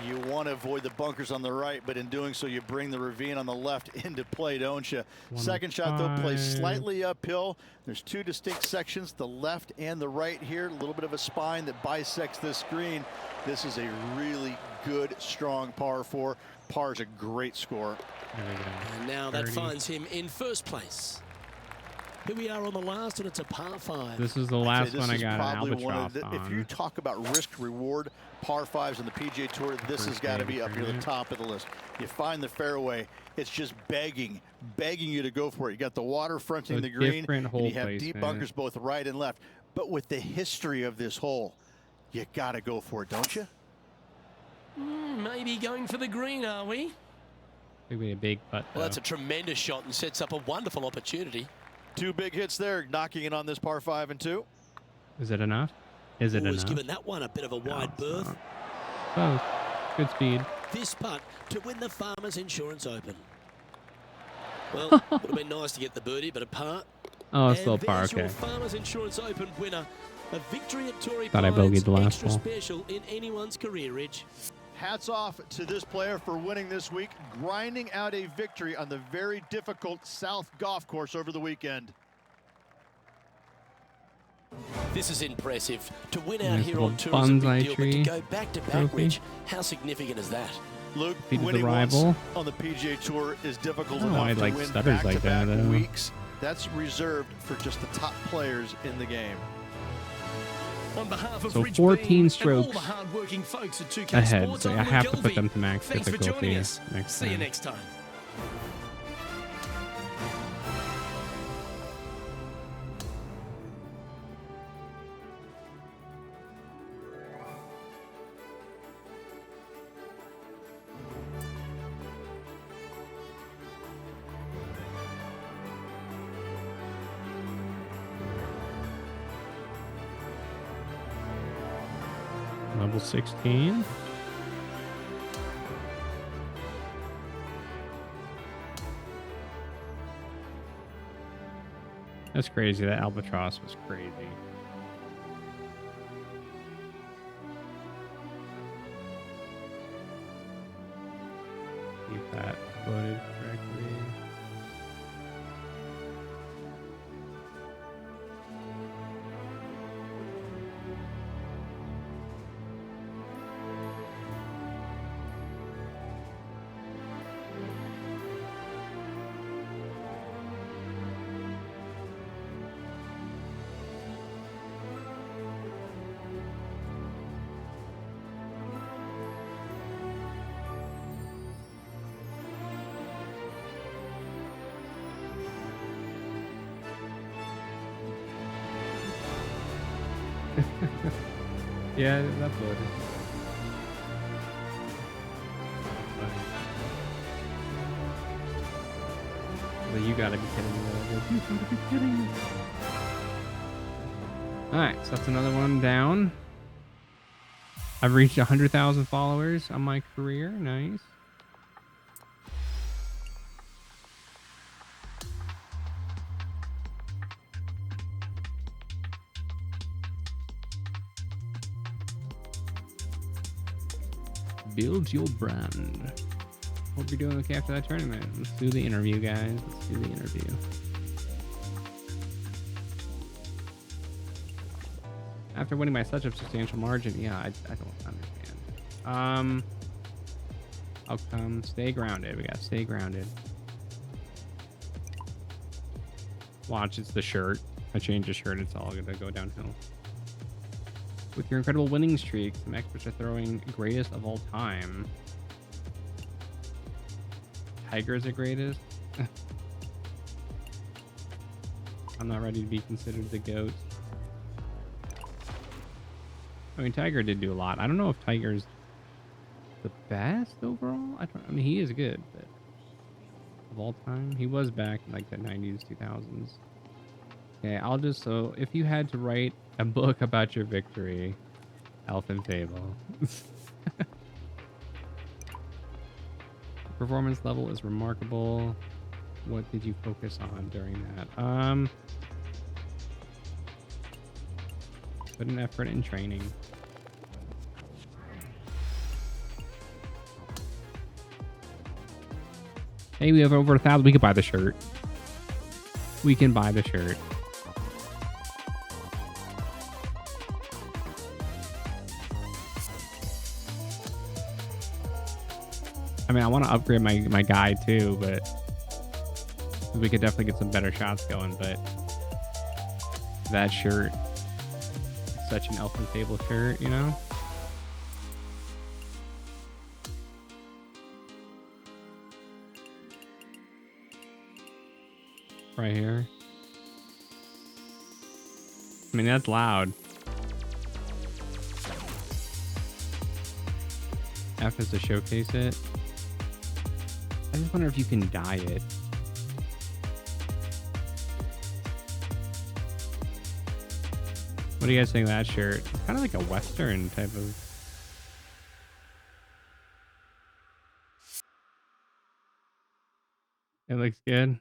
You want to avoid the bunkers on the right, but in doing so, you bring the ravine on the left into play, don't you? Second shot, though, plays slightly uphill. There's two distinct sections, the left and the right here. A little bit of a spine that bisects this green. This is a really good, strong par 4. Par is a great score. And now that finds him in first place. Here we are on the last, and it's a par 5. This is the last one I got an Albatross if you talk about risk-reward par 5s on the PGA Tour, this has got to be up near the top of the list. You find the fairway, it's just begging you to go for it. You got the water fronting the green, and you have deep bunkers both right and left. But with the history of this hole, you got to go for it, don't you? Maybe going for the green, are we? Maybe a big putt. Well, that's a tremendous shot and sets up a wonderful opportunity. 2 big hits there, knocking it on this par 5 and 2. Is it enough? Is it enough? He's given that one a bit of a wide berth. Oh, good speed. This putt to win the Farmers Insurance Open. Well, would have been nice to get the birdie, but a par. Oh, it's still par. Okay. Your Farmers Insurance Open winner. A victory at Torrey Thought I Pines, bogeyed the last extra hole. special in anyone's career, Ridge. Hats off to this player for winning this week, grinding out a victory on the very difficult South Golf Course over the weekend. This is impressive. To win out here on tour is a bonsai big deal, but to tree go back-to-back, trophy. Ridge, how significant is that? Luke, Defeated the winning rival. once on the PGA Tour is difficult Oh, enough I to like win stutters like that, back-to-back though. weeks. That's reserved for just the top players in the game. On behalf of So Ridge 14 Beam strokes and all the hard-working folks at 2K ahead, Sports, so I'm I have to Luke put them Gelvie. to max Thanks for difficulty joining us. next See you time. next time. Level 16. That's crazy. That Albatross was crazy. Keep that loaded correctly. Yeah, that's loaded. But you gotta be kidding me. You gotta be kidding me. Alright, so that's another one down. I've reached 100,000 followers on my career. Nice. Build your brand. Hope you're doing okay after that tournament. Let's do the interview, guys. Let's do the interview. After winning by such a substantial margin, yeah, I don't understand. Outcome, stay grounded. We got stay grounded. Watch, it's the shirt. I changed the shirt, it's all gonna go downhill. With your incredible winning streak, some experts are throwing greatest of all time. Tiger's the greatest? I'm not ready to be considered the GOAT. I mean, Tiger did do a lot. I don't know if Tiger's the best overall. I mean, he is good, but of all time, he was back in like the 90s, 2000s. Okay, I'll just, so if you had to write a book about your victory, Elf and Fable. Performance level is remarkable. What did you focus on during that? Put an effort in training. Hey, we have over 1,000. We could buy the shirt. We can buy the shirt. I mean, I want to upgrade my guy too, but we could definitely get some better shots going. But that shirt, such an Elfin Fable shirt, you know? Right here. I mean, that's loud. F is to showcase it. I just wonder if you can dye it. What do you guys think of that shirt? It's kind of like a Western type of... It looks good.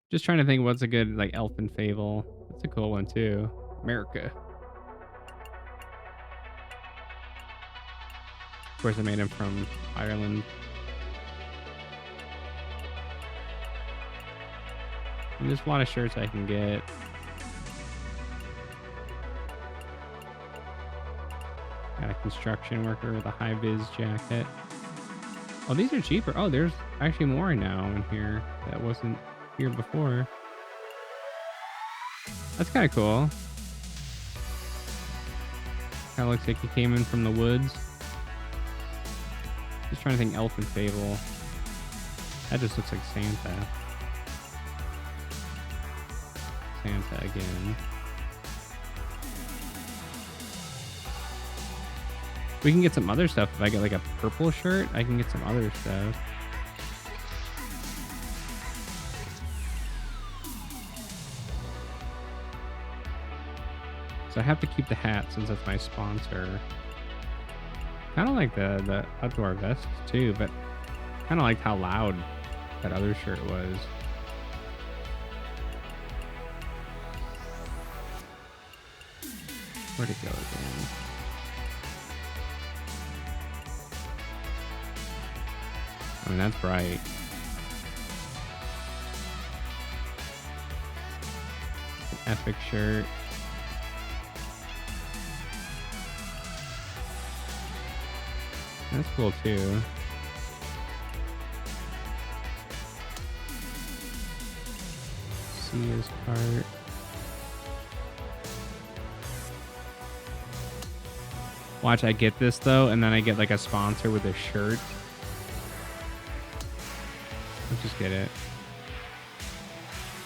Just trying to think what's a good, like, Elfin Fable. That's a cool one, too. America. Of course, I made him from Ireland. And there's a lot of shirts I can get. Got a construction worker with a high-vis jacket. Oh, these are cheaper. Oh, there's actually more now in here that wasn't here before. That's kind of cool. Kind of looks like he came in from the woods. Just trying to think Elfin Fable. That just looks like Santa. Santa again. We can get some other stuff. If I get like a purple shirt, I can get some other stuff. So I have to keep the hat since that's my sponsor. Kind of like the outdoor vest too, but kind of liked how loud that other shirt was. Where'd it go again? I mean, that's bright. An epic shirt. That's cool too. See his part. Watch, I get this though, and then I get like a sponsor with a shirt. Let's just get it.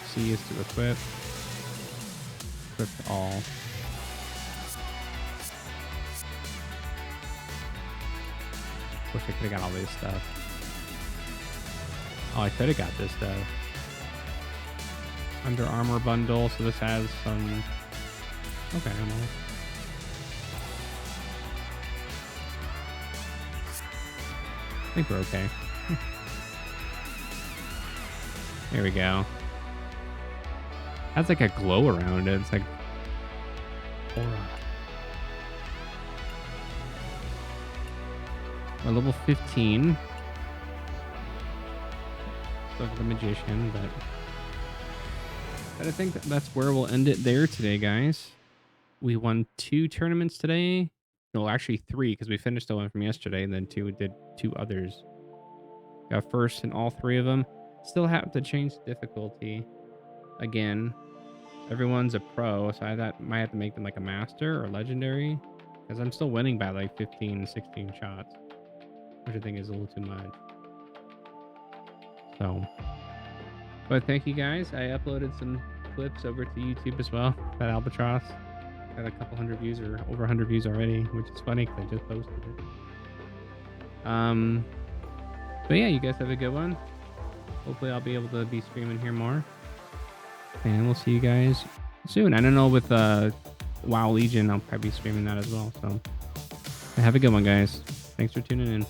C is to equip. Equip all. Wish I could have got all this stuff. Oh, I could have got this stuff. Under Armour bundle, so this has some... Okay, I'm all... I think we're okay. There we go. That's like a glow around it. It's like aura. We're level 15. Still the magician, but I think that's where we'll end it there today, guys. We won 2 tournaments today. No, actually 3, because we finished the one from yesterday, and then did 2 others. Got first in all 3 of them. Still have to change difficulty again. Everyone's a pro, so I might have to make them like a master or legendary, because I'm still winning by like 15, 16 shots, which I think is a little too much. So, but thank you guys. I uploaded some clips over to YouTube as well. That Albatross got a couple hundred views, or over 100 views already, which is funny because I just posted it. But yeah, you guys have a good one. Hopefully I'll be able to be streaming here more, and we'll see you guys soon. I don't know, with WoW Legion, I'll probably be streaming that as well. So have a good one, guys. Thanks for tuning in.